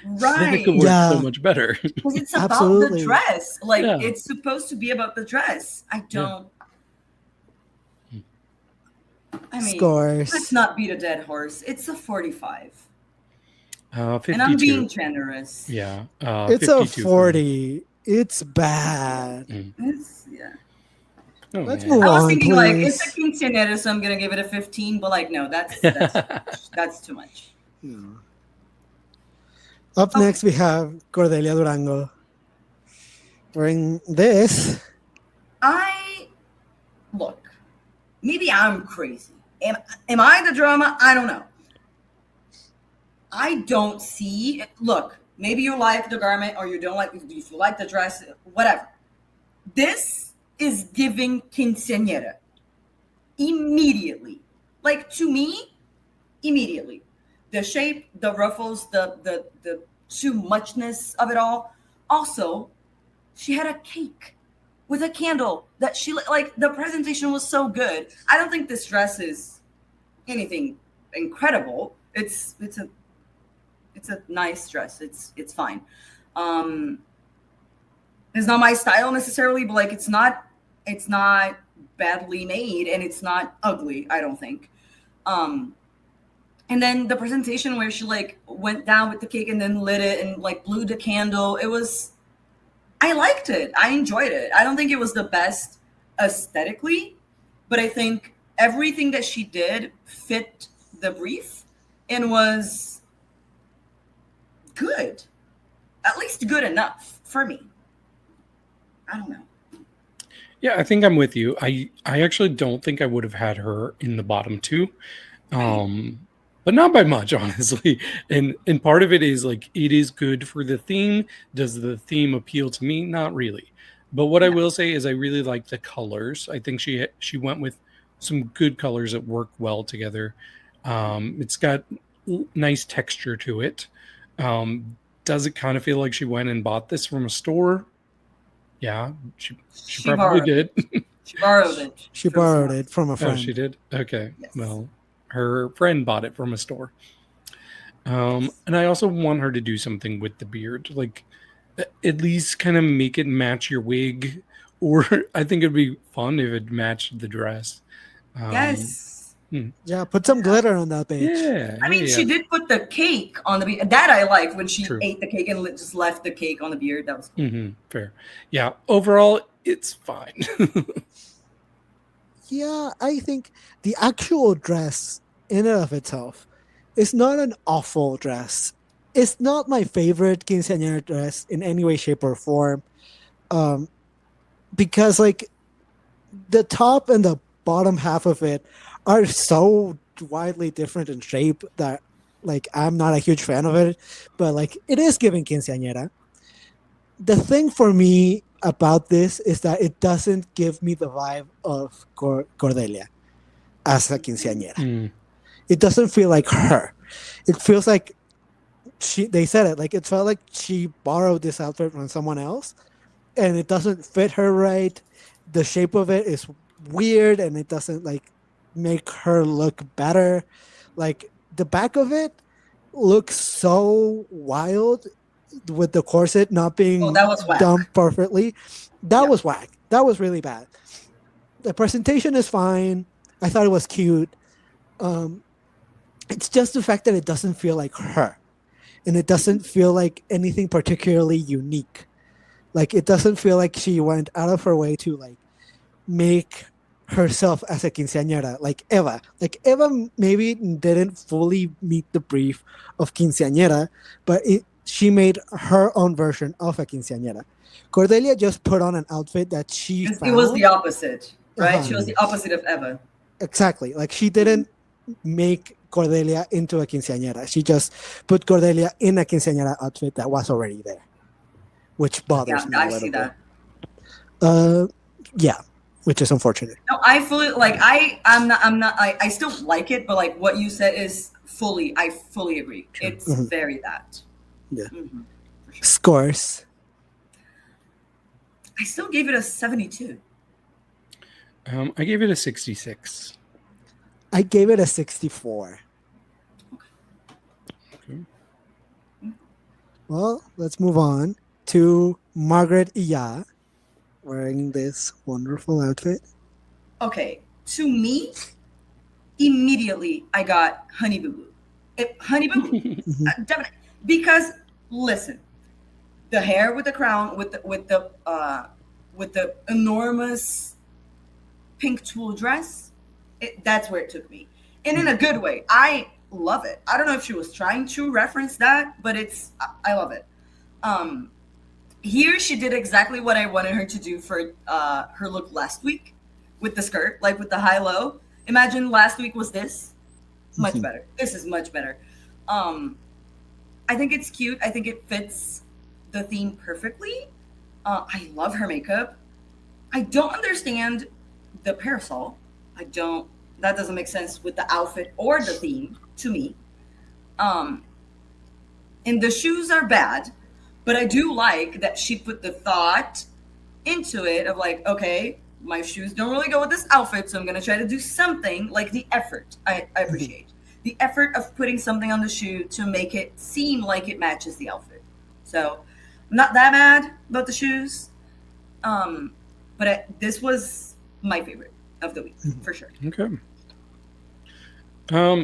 Right. Then it could work so much better. Because it's about the dress. Like, it's supposed to be about the dress. I don't. Yeah. I mean, Scores. Let's not beat a dead horse. It's a 45. 52. And I'm being generous. Yeah. It's a 40. It's bad. Oh, let's move on, I was thinking, please. like, it's a quinceañera, so I'm going to give it a 15. But, like, no, that's too much. Yeah. Up next, we have Cordelia Durango wearing this. Look, maybe I'm crazy. Am I the drama? I don't know. I don't see. Look, maybe you like the garment or you don't like. If you like the dress, whatever. This is giving quinceañera immediately. Like, to me, immediately. The shape, the ruffles, the too muchness of it all. Also, she had a cake with a candle that she like. The presentation was so good. I don't think this dress is anything incredible. It's a nice dress. It's fine. It's not my style necessarily, but like it's not badly made and it's not ugly, I don't think. And then the presentation where she like went down with the cake and then lit it and like blew the candle, I liked it. I enjoyed it. I don't think it was the best aesthetically, but I think everything that she did fit the brief and was good. At least good enough for me. I don't know. Yeah, I think I'm with you. I actually don't think I would have had her in the bottom two. But not by much, honestly. And part of it is like, it is good for the theme. Does the theme appeal to me? Not really. But what I will say is I really like the colors. I think she went with some good colors that work well together. It's got nice texture to it. Does it kind of feel like she went and bought this from a store? Yeah, she probably did. She borrowed it. She borrowed it from a friend. Oh, she did? Okay. Yes. Well, her friend bought it from a store. And I also want her to do something with the beard, like at least kind of make it match your wig, or I think it'd be fun if it matched the dress. Yes. Yeah, put some glitter on that bitch. Yeah. I mean, she did put the cake on the beard. That I liked when she ate the cake and just left the cake on the beard. That was cool. Fair. Yeah. Overall, it's fine. Yeah, I think the actual dress in and of itself is not an awful dress. It's not my favorite quinceañera dress in any way, shape, or form. Because like the top and the bottom half of it are so widely different in shape that like I'm not a huge fan of it. But like it is giving quinceañera. The thing for me about this is that it doesn't give me the vibe of Cordelia as a quinceañera. It doesn't feel like her. It feels like they said it, like it felt like she borrowed this outfit from someone else and it doesn't fit her right. The shape of it is weird and it doesn't like make her look better. Like the back of it looks so wild with the corset not being done perfectly. That was whack. That was really bad. The presentation is fine. I thought it was cute. It's just the fact that it doesn't feel like her. And it doesn't feel like anything particularly unique. Like it doesn't feel like she went out of her way to like make herself as a quinceañera, like Eva. Like Eva maybe didn't fully meet the brief of quinceañera, but she made her own version of a quinceañera. Cordelia just put on an outfit that she found. It was the opposite, right? She was the opposite of Eva. Exactly. Like she didn't make Cordelia into a quinceañera. She just put Cordelia in a quinceañera outfit that was already there, which bothers me a little bit. I see that. Yeah, which is unfortunate. No, I fully like. I still like it, but like what you said is I fully agree. Sure. It's very that. Yeah. Sure. Scores. I still gave it a 72. I gave it a 66. I gave it a 64. Okay. Well, let's move on to Margaret Y Ya wearing this wonderful outfit. Okay, to me, immediately I got Honey Boo Boo. Honey Boo Boo, definitely. Because listen, the hair with the crown, with the enormous pink tulle dress, that's where it took me, and in a good way. I love it. I don't know if she was trying to reference that, but I love it. Here she did exactly what I wanted her to do for her look last week with the skirt, like with the high-low. Imagine last week was this. Much better. This is much better. I think it's cute. I think it fits the theme perfectly. I love her makeup. I don't understand the parasol. That doesn't make sense with the outfit or the theme to me. And the shoes are bad, but I do like that she put the thought into it of like, okay, my shoes don't really go with this outfit, so I'm going to try to do something, like the effort. I appreciate the effort of putting something on the shoe to make it seem like it matches the outfit. So I'm not that mad about the shoes. But this was my favorite of the week for sure. Okay.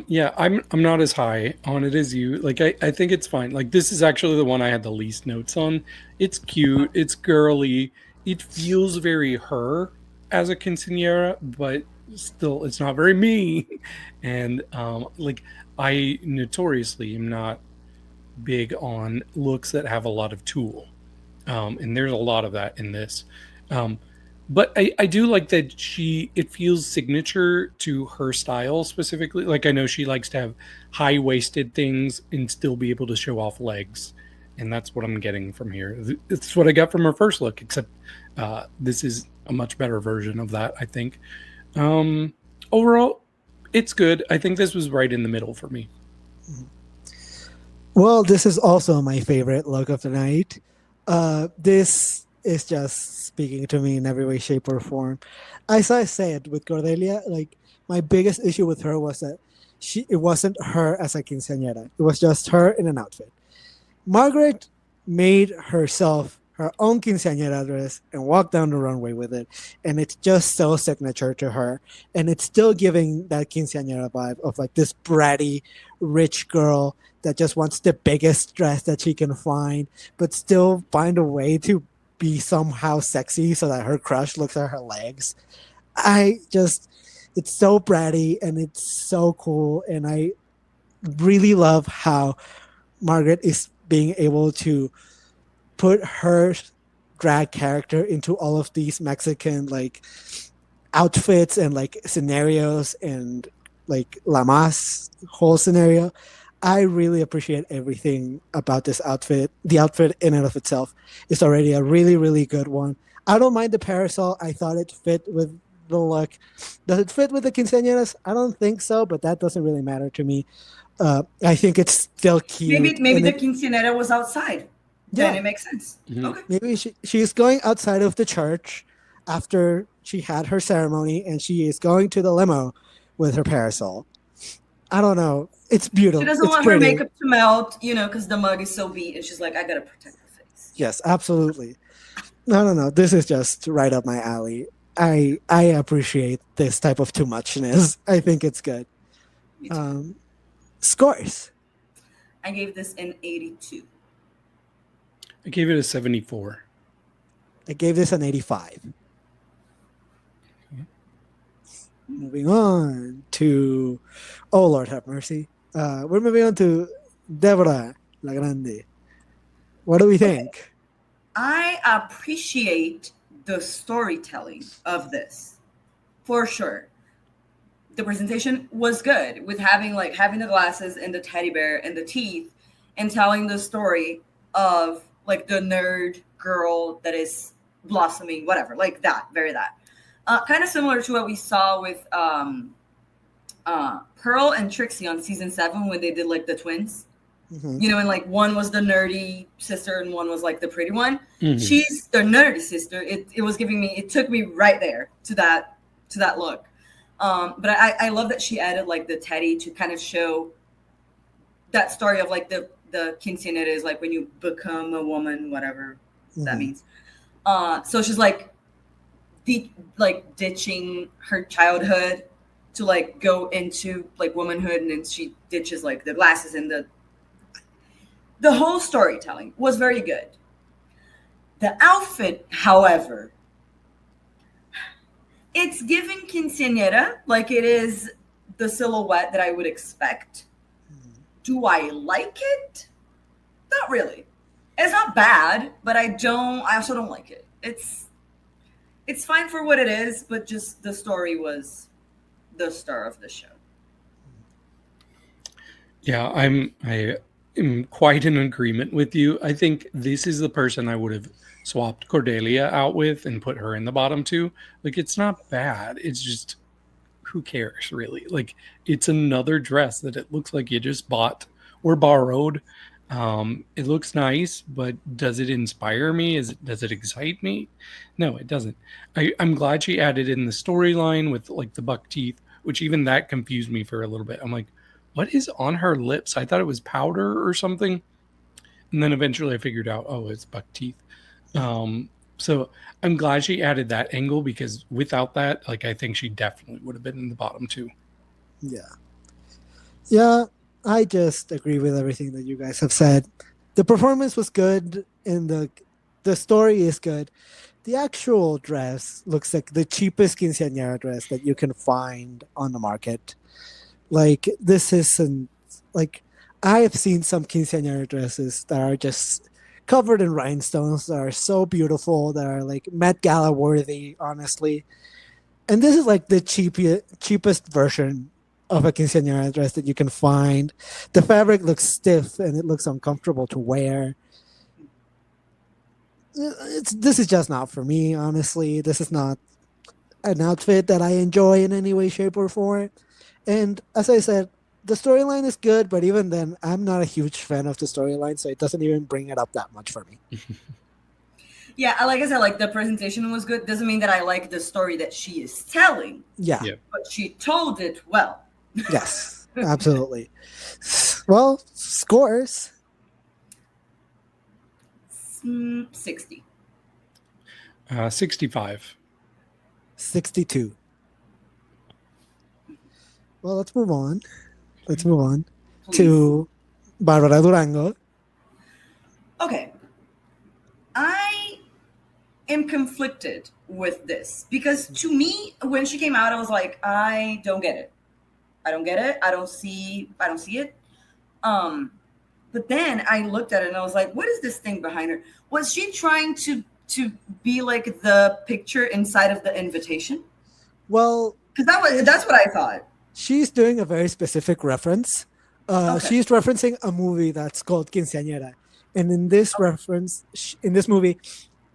Yeah, I'm not as high on it as you. Like I think it's fine. Like this is actually the one I had the least notes on. It's cute, it's girly, it feels very her as a quinceañera, but still it's not very me. And like I notoriously am not big on looks that have a lot of tulle. And there's a lot of that in this. But I do like that it feels signature to her style specifically. Like I know she likes to have high-waisted things and still be able to show off legs. And that's what I'm getting from here. It's what I got from her first look, except this is a much better version of that, I think. Overall, it's good. I think this was right in the middle for me. Well, this is also my favorite look of the night. This is just speaking to me in every way, shape, or form. As I said with Cordelia, like my biggest issue with her was that it wasn't her as a quinceañera. It was just her in an outfit. Margaret made herself her own quinceañera dress and walked down the runway with it, and it's just so signature to her, and it's still giving that quinceañera vibe of like this bratty rich girl that just wants the biggest dress that she can find, but still find a way to be somehow sexy so that her crush looks at her legs. It's so bratty and it's so cool, and I really love how Margaret is being able to put her drag character into all of these Mexican like outfits and like scenarios and like La Mas whole scenario. I really appreciate everything about this outfit. The outfit in and of itself is already a really, really good one. I don't mind the parasol. I thought it fit with the look. Does it fit with the quinceañeras? I don't think so, but that doesn't really matter to me. I think it's still cute. Maybe the quinceañera was outside. Yeah, then it makes sense. Mm-hmm. Okay. Maybe she's going outside of the church after she had her ceremony, and she is going to the limo with her parasol. I don't know. It's beautiful. She doesn't want her makeup to melt, because the mug is so beat, and she's like, I gotta protect her face. Yes, absolutely. No. This is just right up my alley. I appreciate this type of too muchness. I think it's good. Scores. I gave this an 82. I gave it a 74. I gave this an 85. Moving on to, oh Lord have mercy. We're moving on to Deborah La Grande. What do we think? I appreciate the storytelling of this, for sure. The presentation was good with having the glasses and the teddy bear and the teeth and telling the story of like the nerd girl that is blossoming, whatever, like that, very that. Kind of similar to what we saw with Pearl and Trixie on season 7 when they did like the twins. Mm-hmm. And like one was the nerdy sister and one was like the pretty one. Mm-hmm. She's the nerdy sister. It took me right there to that look. But I love that she added like the teddy to kind of show that story of like the quinceañera is like when you become a woman, whatever that means. So she's like ditching her childhood to like go into like womanhood, and then she ditches like the glasses, and the whole storytelling was very good. The outfit, however, it's giving quinceañera, like it is the silhouette that I would expect. Do I like it? Not really. It's not bad, but I also don't like it. It's fine for what it is, but just the story was the star of the show. Yeah, I am quite in agreement with you. I think this is the person I would have swapped Cordelia out with and put her in the bottom 2. Like, it's not bad. It's just, who cares, really? Like, it's another dress that it looks like you just bought or borrowed. It looks nice, but does it inspire me? Does it excite me? No, it doesn't. I'm glad she added in the storyline with like the buck teeth, which even that confused me for a little bit. I'm like, what is on her lips? I thought it was powder or something. And then eventually I figured out, oh, it's buck teeth. So I'm glad she added that angle, because without that, like, I think she definitely would have been in the bottom 2. Yeah, I just agree with everything that you guys have said. The performance was good, and the story is good. The actual dress looks like the cheapest quinceañera dress that you can find on the market. Like, this isn't, like, I have seen some quinceañera dresses that are just covered in rhinestones, that are so beautiful, that are like Met Gala worthy, honestly. And this is like the cheapest version of a quinceañera dress that you can find. The fabric looks stiff and it looks uncomfortable to wear. This is just not for me, honestly. This is not an outfit that I enjoy in any way, shape, or form. And as I said, the storyline is good, but even then, I'm not a huge fan of the storyline, so it doesn't even bring it up that much for me. Yeah, like I said, like the presentation was good. Doesn't mean that I like the story that she is telling. Yeah. But she told it well. Yes, absolutely. Well, scores. 60. 65. 62. Well, let's move on. Please. To Bárbara Durango. Okay. I am conflicted with this because to me, when she came out, I was like, I don't get it. I don't see it. But then I looked at it and I was like, what is this thing behind her? Was she trying to be like the picture inside of the invitation? Well, because that's what I thought. She's doing a very specific reference. She's referencing a movie that's called Quinceañera. And in this reference, in this movie,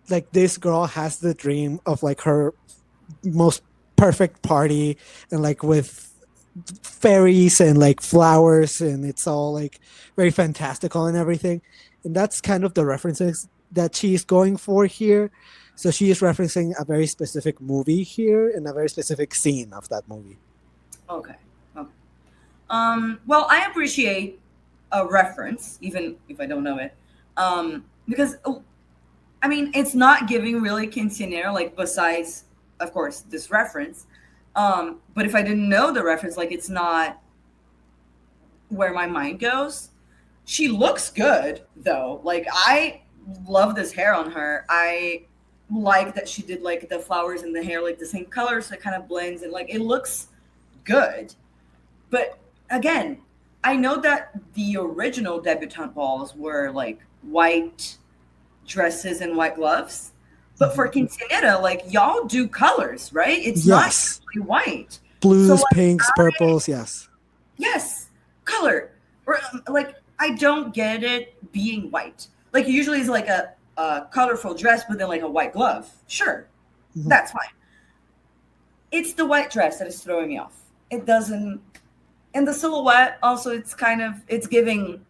like this girl has the dream of like her most perfect party and like with fairies and like flowers and it's all like very fantastical and everything. And that's kind of the references that she's going for here. So she is referencing a very specific movie here and a very specific scene of that movie. Okay. Well, I appreciate a reference, even if I don't know it. Because, I mean, it's not giving really quinceañera, like, besides, of course, this reference. But if I didn't know the reference, like, it's not where my mind goes. She looks good, though. Like, I love this hair on her. I like that she did, like, the flowers in the hair, like, the same color, so it kind of blends. And, like, it looks good. But, again, I know that the original debutante balls were, like, white dresses and white gloves. But for quinceañera, like, y'all do colors, right? It's not actually white. Blues, so, like, pinks, purples, yes. Yes, color. Or, like, I don't get it being white. Like, usually it's like a colorful dress, but then, like, a white glove. Sure, that's fine. It's the white dress that is throwing me off. It doesn't... And the silhouette, also, it's giving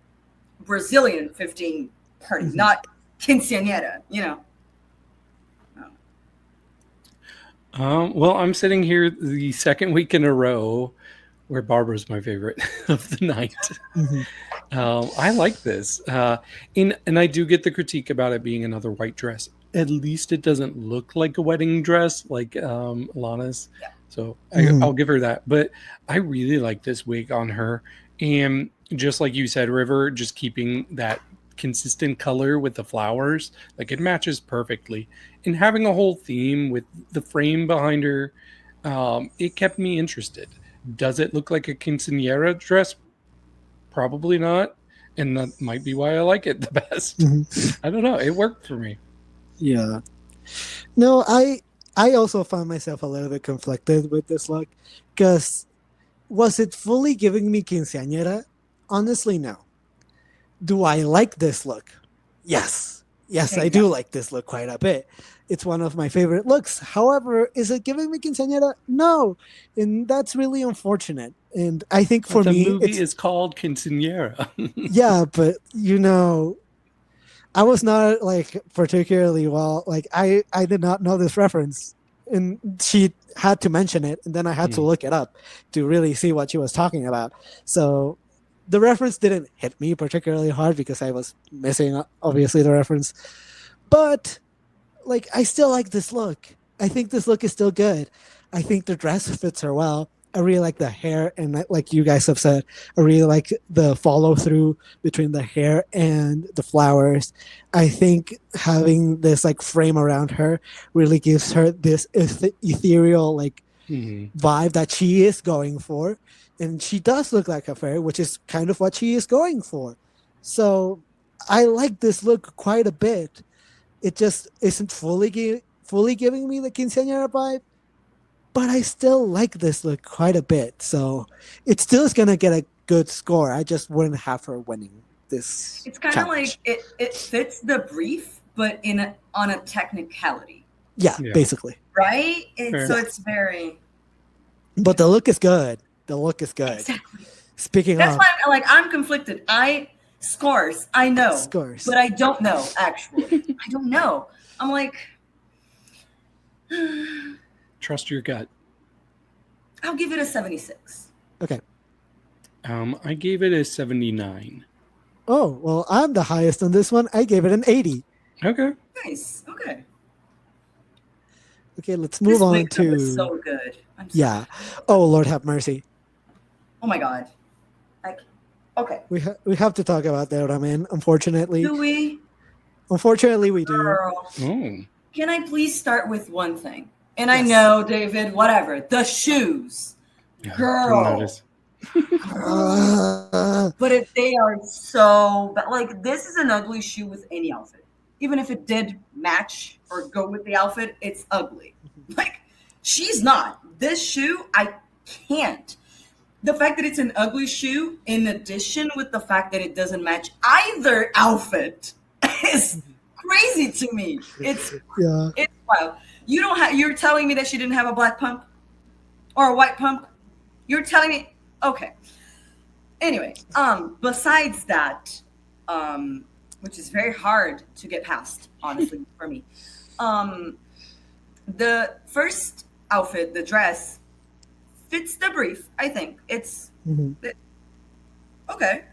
Brazilian 15 party, not quinceañera, you know. Well, I'm sitting here the second week in a row where Barbara's my favorite of the night. I like this. And I do get the critique about it being another white dress. At least it doesn't look like a wedding dress like Lana's. Yeah. So I'll give her that. But I really like this wig on her. And just like you said, River, just keeping that consistent color with the flowers, like it matches perfectly. And having a whole theme with the frame behind her, it kept me interested. Does it look like a quinceañera dress? Probably not. And that might be why I like it the best. I don't know. It worked for me. Yeah. No, I also found myself a little bit conflicted with this look because was it fully giving me quinceañera? Honestly, no. Do I like this look? Yes. Yes, I do like this look quite a bit. It's one of my favorite looks. However, is it giving me quinceañera? No. And that's really unfortunate. And I think for me... The movie is called Quinceañera. Yeah, but, you know... I was not like particularly well, like I did not know this reference and she had to mention it and then I had to look it up to really see what she was talking about. So the reference didn't hit me particularly hard because I was missing obviously the reference, but like I still like this look. I think this look is still good. I think the dress fits her well. I really like the hair, and like you guys have said, I really like the follow through between the hair and the flowers. I think having this like frame around her really gives her this ethereal like vibe that she is going for, and she does look like a fairy, which is kind of what she is going for. So I like this look quite a bit. It just isn't fully giving me the quinceañera vibe. But I still like this look quite a bit. So it still is going to get a good score. I just wouldn't have her winning this. It's kind of like it fits the brief, but on a technicality. Yeah, basically. Right? So it's very... But the look is good. The look is good. Exactly. That's why I'm conflicted. Scores. I know. Scores. But I don't know, actually. I don't know. I'm like, Trust your gut. I'll give it a 76. Okay. I gave it a 79. Oh, well, I'm the highest on this one. I gave it an 80. Okay. Nice. Okay. Okay, let's move on makeup to. is so good. Yeah. Oh, Lord have mercy. Oh my God. Okay. We have to talk about Debra Men, unfortunately. Do we? Unfortunately, we do. Girl. Oh. Can I please start with one thing? And I know, David, whatever. The shoes. Yeah, Girl. But if they are so bad, like this is an ugly shoe with any outfit. Even if it did match or go with the outfit, it's ugly. Like she's not. This shoe, I can't. The fact that it's an ugly shoe, in addition with the fact that it doesn't match either outfit, is crazy to me. It's wild. You're telling me that she didn't have a black pump or a white pump? You're telling me, okay. Anyway, besides that, which is very hard to get past, honestly, for me. The first outfit, the dress, fits the brief, I think. It's okay.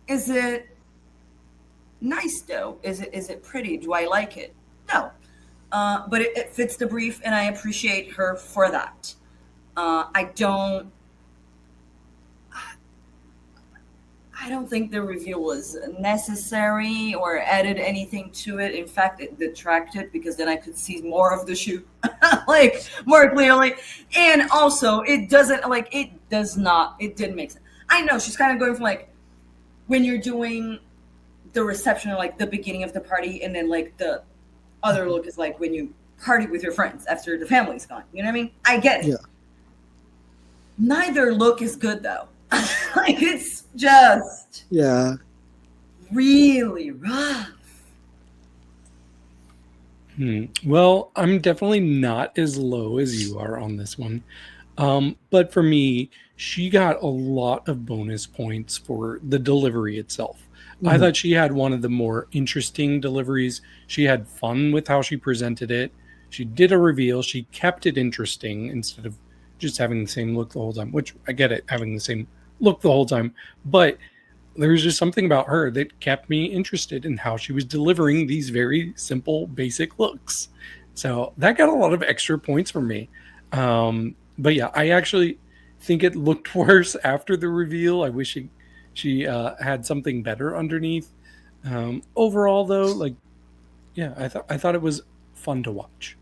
Is it nice though? Is it pretty? Do I like it? No. But it fits the brief and I appreciate her for that. I don't think the reveal was necessary or added anything to it. In fact, it detracted because then I could see more of the shoe, like more clearly. And also, it didn't make sense. I know she's kind of going from like when you're doing the reception or like the beginning of the party, and then like the other look is like when you party with your friends after the family's gone. You know what I mean? I get it. Yeah. Neither look is good though. Like it's just really rough. Well, I'm definitely not as low as you are on this one. But for me, she got a lot of bonus points for the delivery itself. I thought she had one of the more interesting deliveries. She had fun with how she presented it. She did a reveal. She kept it interesting instead of just having the same look the whole time, which I get it, having the same look the whole time. But there was just something about her that kept me interested in how she was delivering these very simple, basic looks. So that got a lot of extra points from me. But yeah, I actually think it looked worse after the reveal. I wish she had something better underneath. Overall, though, I thought it was fun to watch.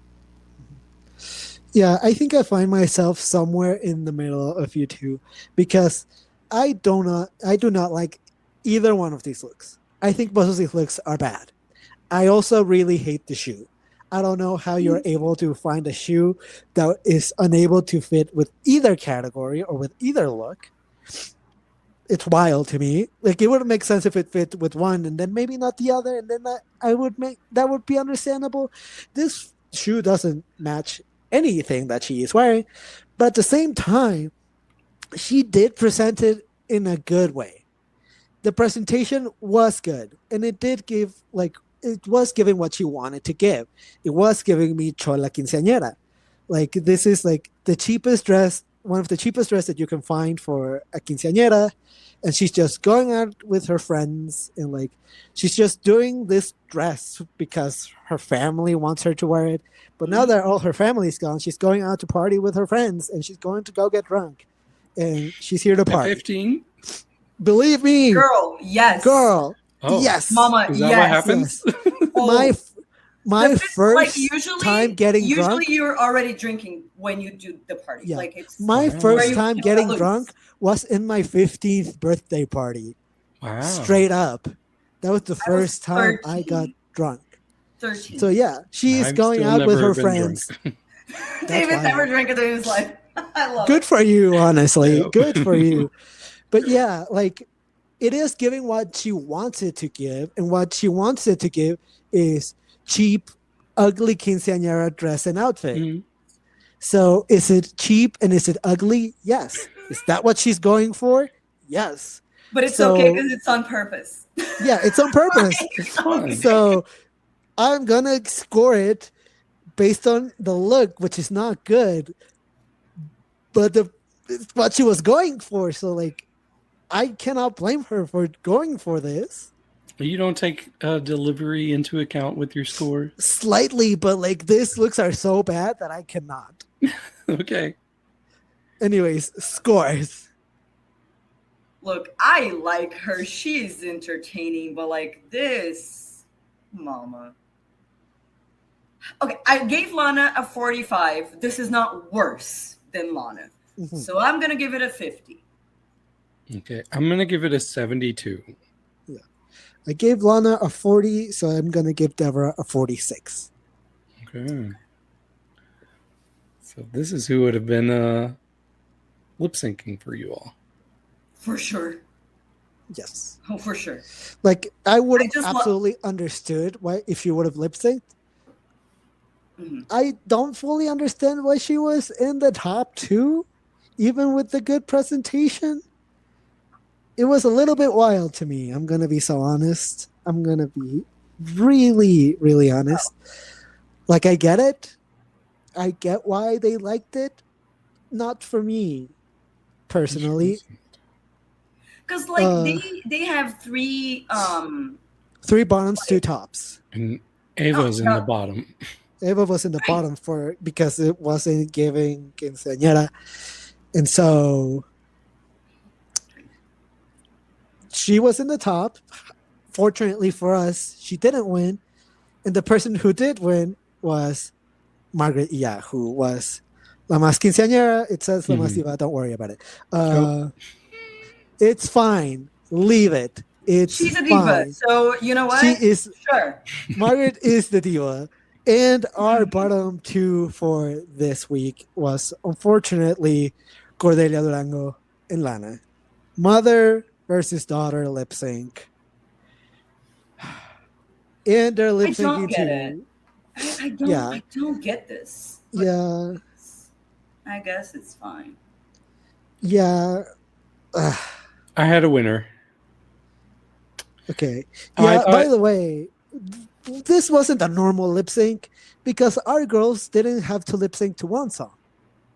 Yeah, I think I find myself somewhere in the middle of you two because I do not like either one of these looks. I think both of these looks are bad. I also really hate the shoe. I don't know how you're able to find a shoe that is unable to fit with either category or with either look. It's wild to me. Like it would make sense if it fit with one and then maybe not the other, and then that would be understandable. This shoe doesn't match anything that she is wearing, but at the same time, she did present it in a good way. The presentation was good, and it did give it was giving what she wanted to give. It was giving me Chola Quinceañera. Like this is like the cheapest dress, one of the cheapest dress that you can find for a quinceañera, and she's just going out with her friends and like she's just doing this dress because her family wants her to wear it. But now that all her family's gone, she's going out to party with her friends and she's going to go get drunk. And she's here to party. 15? Believe me. Girl, yes. Girl, oh. Yes. Mama, is that yes. what happens? Yes. My first time getting usually drunk. You're already drinking when you do the party. Yeah. Like it's my first time getting drunk was in my 15th birthday party. Wow. Straight up. That was the first time I got drunk. 13. So yeah, she's I've going still out with never her been friends. David never drank a day in his life. I love Good it. for you, honestly. Yep. Good for you. But yeah, like it is giving what she wants it to give, and what she wants it to give is cheap, ugly quinceañera dress and outfit. Mm-hmm. So is it cheap and is it ugly? Yes. Is that what she's going for? Yes. But it's okay because it's on purpose. Yeah, it's on purpose. It's fun. So I'm gonna score it based on the look, which is not good, but it's what she was going for. So like, I cannot blame her for going for this. You don't take delivery into account with your score? Slightly, but like these looks are so bad that I cannot. Okay. Anyways, scores. Look, I like her. She's entertaining, but like this, mama. Okay, I gave Lana a 45. This is not worse than Lana. Mm-hmm. So I'm going to give it a 50. Okay, I'm going to give it a 72. Yeah. I gave Lana a 40, so I'm going to give Deborah a 46. Okay. So this is who would have been lip syncing for you all. For sure. Yes. Oh, for sure. Like, I would have absolutely understood why if you would have lip synced. Mm-hmm. I don't fully understand why she was in the top 2, even with the good presentation. It was a little bit wild to me. I'm going to be so honest. I'm going to be really, really honest. Like, I get it. I get why they liked it. Not for me, personally. Because, like, they have 3... 3 bottoms, 2 tops. And Eva's in the bottom. Eva was in the bottom because it wasn't giving Quinceañera. And so she was in the top. Fortunately for us, she didn't win. And the person who did win was Margaret Y Ya, who was La Más Quinceañera. It says La Más Diva. Don't worry about it. It's fine. Leave it. She's a diva. So you know what? She is. Sure. Margaret is the diva. And our bottom 2 for this week was, unfortunately, Cordelia, Durango, and Lana. Mother versus daughter lip sync. And they're lip syncing too. I don't get this. Yeah. I guess it's fine. Yeah. I had a winner. Okay. Yeah, by the way, this wasn't a normal lip sync because our girls didn't have to lip sync to 1 song.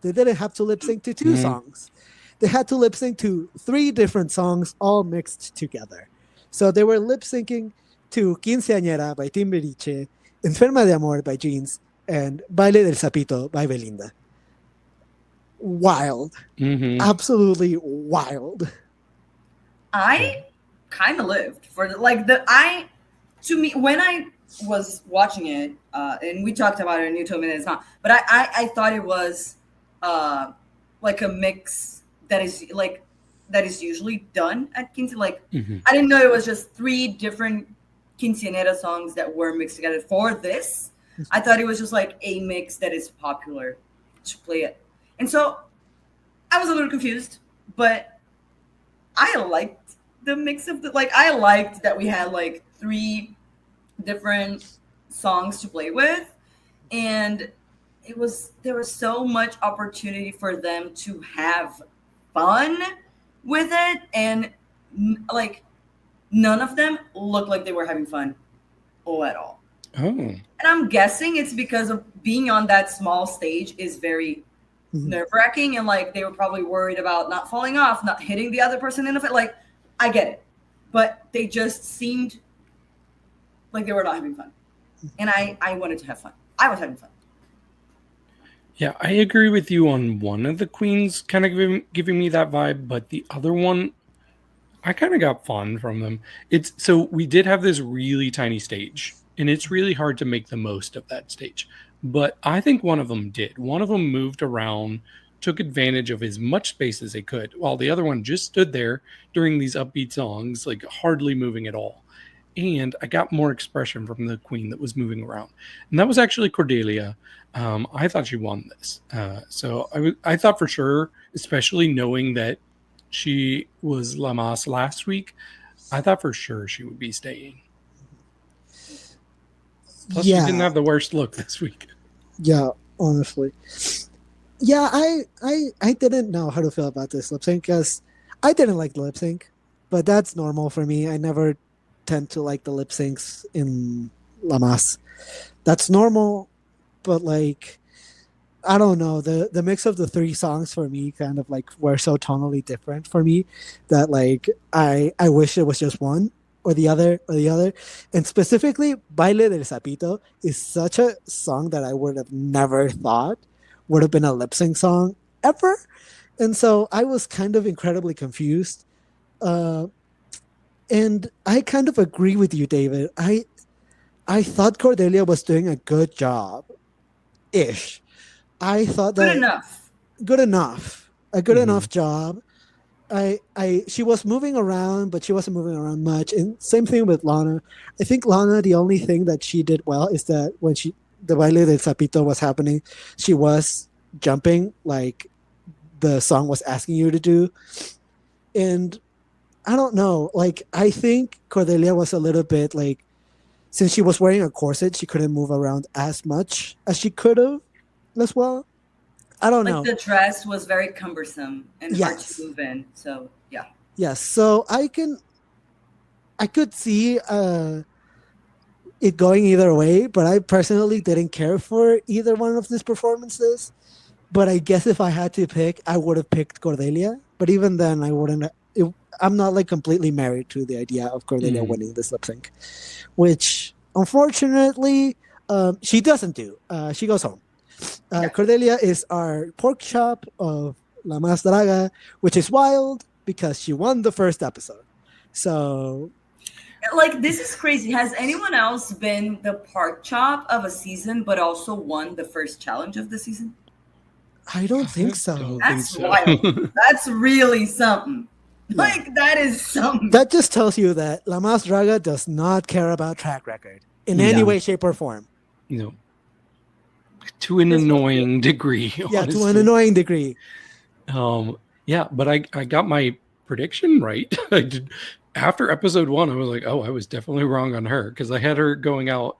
They didn't have to lip sync to 2 songs. They had to lip sync to 3 different songs all mixed together. So they were lip syncing to Quinceañera by Timbiriche, Enferma de Amor by Jeans, and Baile del Sapito by Belinda. Wild. Mm-hmm. Absolutely wild. I kind of lived for to me, when I was watching it, and we talked about it and you told me that it's not, but I thought it was like a mix that is usually done at Quince. Like, I didn't know it was just 3 different Quinceañera songs that were mixed together for this. I thought it was just like a mix that is popular to play it. And so I was a little confused, but I liked the mix of I liked that we had like 3 different songs to play with, and there was so much opportunity for them to have fun with it, and like none of them looked like they were having fun at all. And I'm guessing it's because of being on that small stage is very nerve-wracking, and like they were probably worried about not falling off, not hitting the other person in the face. Like, I get it, but they just seemed like they were not having fun, and I wanted to have fun. I was having fun. Yeah, I agree with you on one of the queens kind of giving me that vibe, but the other one, I kind of got fun from them. So we did have this really tiny stage, and it's really hard to make the most of that stage. But I think one of them did. One of them moved around, took advantage of as much space as they could, while the other one just stood there during these upbeat songs, like hardly moving at all. And I got more expression from the queen that was moving around. And that was actually Cordelia. I thought she won this. So I thought for sure, especially knowing that she was La Mas last week, I thought for sure she would be staying. Plus, she didn't have the worst look this week. Yeah, honestly. Yeah, I didn't know how to feel about this lip sync because I didn't like the lip sync, but that's normal for me. I never tend to like the lip syncs in La Más. That's normal, but like, I don't know, the mix of the three songs for me kind of like were so tonally different for me that like I wish it was just one or the other. And specifically, Baile del Sapito is such a song that I would have never thought would have been a lip sync song ever. And so I was kind of incredibly confused. And I kind of agree with you, David. I thought Cordelia was doing a good job ish. I thought that good enough, a good enough job. She was moving around, but she wasn't moving around much. And same thing with Lana. I think Lana, the only thing that she did well is that when the Baile del Sapito was happening, she was jumping like the song was asking you to do. And I don't know, like, I think Cordelia was a little bit like, since she was wearing a corset, she couldn't move around as much as she could have as well. I don't know. The dress was very cumbersome and hard to move in. So, yeah. Yes. So I could see it going either way, but I personally didn't care for either one of these performances. But I guess if I had to pick, I would have picked Cordelia. But even then, I wouldn't. I'm not like completely married to the idea of Cordelia winning this lip sync, which unfortunately she doesn't do. She goes home. Cordelia is our pork chop of La Más Draga, which is wild because she won the first episode. So, like, this is crazy. Has anyone else been the pork chop of a season, but also won the first challenge of the season? I don't think so. That's wild. That's really something. Yeah. Like, that is something. That just tells you that La Más Draga does not care about track record in any way, shape, or form. No. To an annoying degree. Yeah, honestly. To an annoying degree. Yeah, but I got my prediction right. I did. After episode 1, I was like, oh, I was definitely wrong on her because I had her going out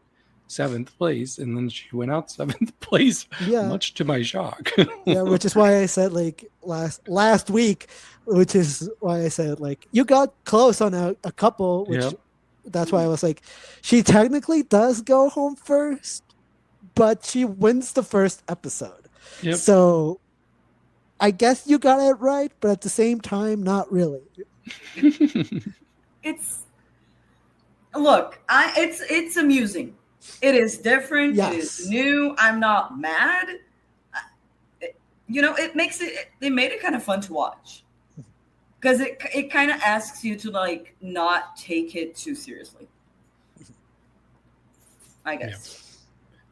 7th place, and then she went out 7th place, much to my shock. Yeah, which is why I said like last week, which is why I said like you got close on a couple, which that's why I was like, she technically does go home first, but she wins the first episode. Yep. So I guess you got it right, but at the same time, not really. It's amusing. It is different. Yes. It is new. I'm not mad. It makes it. They made it kind of fun to watch because it kind of asks you to like not take it too seriously. I guess.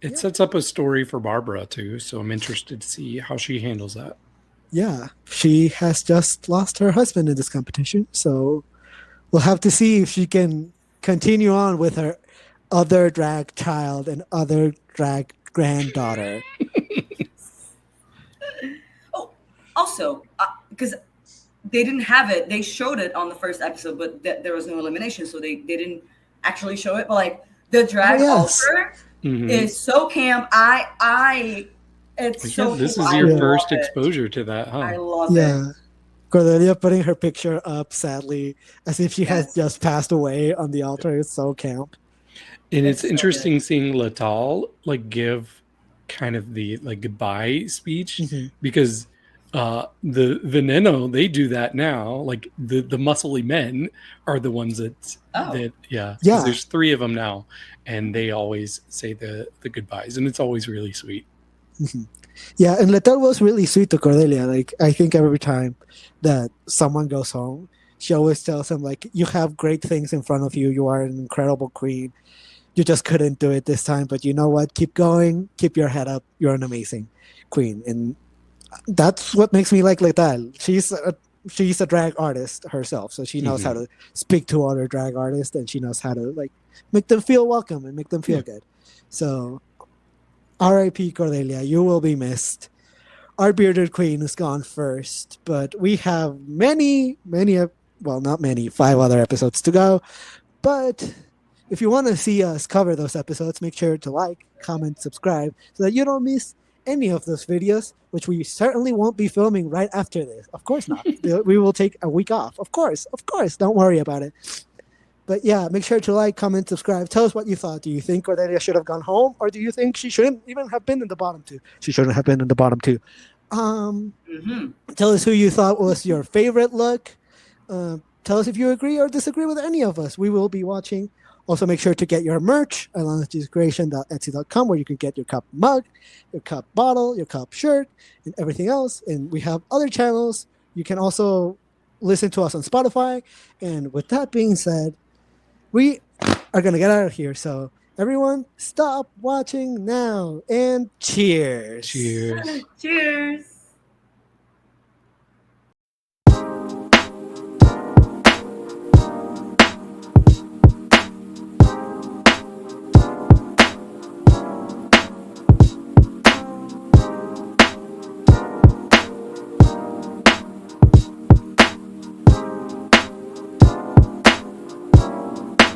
Yeah. It sets up a story for Bárbara too, so I'm interested to see how she handles that. Yeah, she has just lost her husband in this competition, so we'll have to see if she can continue on with her other drag child and other drag granddaughter. Oh, also, because they didn't have it, they showed it on the first episode, but there was no elimination, so they didn't actually show it. But like the drag altar is so camp. This is your first exposure to that, huh? I love it. Cordelia putting her picture up sadly as if she has just passed away on the altar. It's so camp. And it's interesting seeing Latal like give kind of the like goodbye speech because the Veneno, they do that now. Like the muscly men are the ones that there's 3 of them now, and they always say the goodbyes, and it's always really sweet. Yeah, and Letal was really sweet to Cordelia. Like, I think every time that someone goes home, she always tells him, like, you have great things in front of you. You are an incredible queen. You just couldn't do it this time. But you know what? Keep going. Keep your head up. You're an amazing queen. And that's what makes me like Letal. She's a drag artist herself. So she knows how to speak to other drag artists. And she knows how to, like, make them feel welcome and make them feel good. So... R.I.P. Cordelia, you will be missed. Our bearded queen is gone first, but we have not many, 5 other episodes to go. But if you want to see us cover those episodes, make sure to like, comment, subscribe so that you don't miss any of those videos, which we certainly won't be filming right after this. Of course not. We will take a week off. Of course. Don't worry about it. But yeah, make sure to like, comment, subscribe. Tell us what you thought. Do you think Cordelia should have gone home, or do you think she shouldn't even have been in the bottom two? She shouldn't have been in the bottom two. Tell us who you thought was your favorite look. Tell us if you agree or disagree with any of us. We will be watching. Also, make sure to get your merch at loungeDiscretion.etsy.com, where you can get your cup mug, your cup bottle, your cup shirt, and everything else. And we have other channels. You can also listen to us on Spotify. And with that being said, we are going to get out of here. So everyone, stop watching now and cheers. Cheers. Cheers.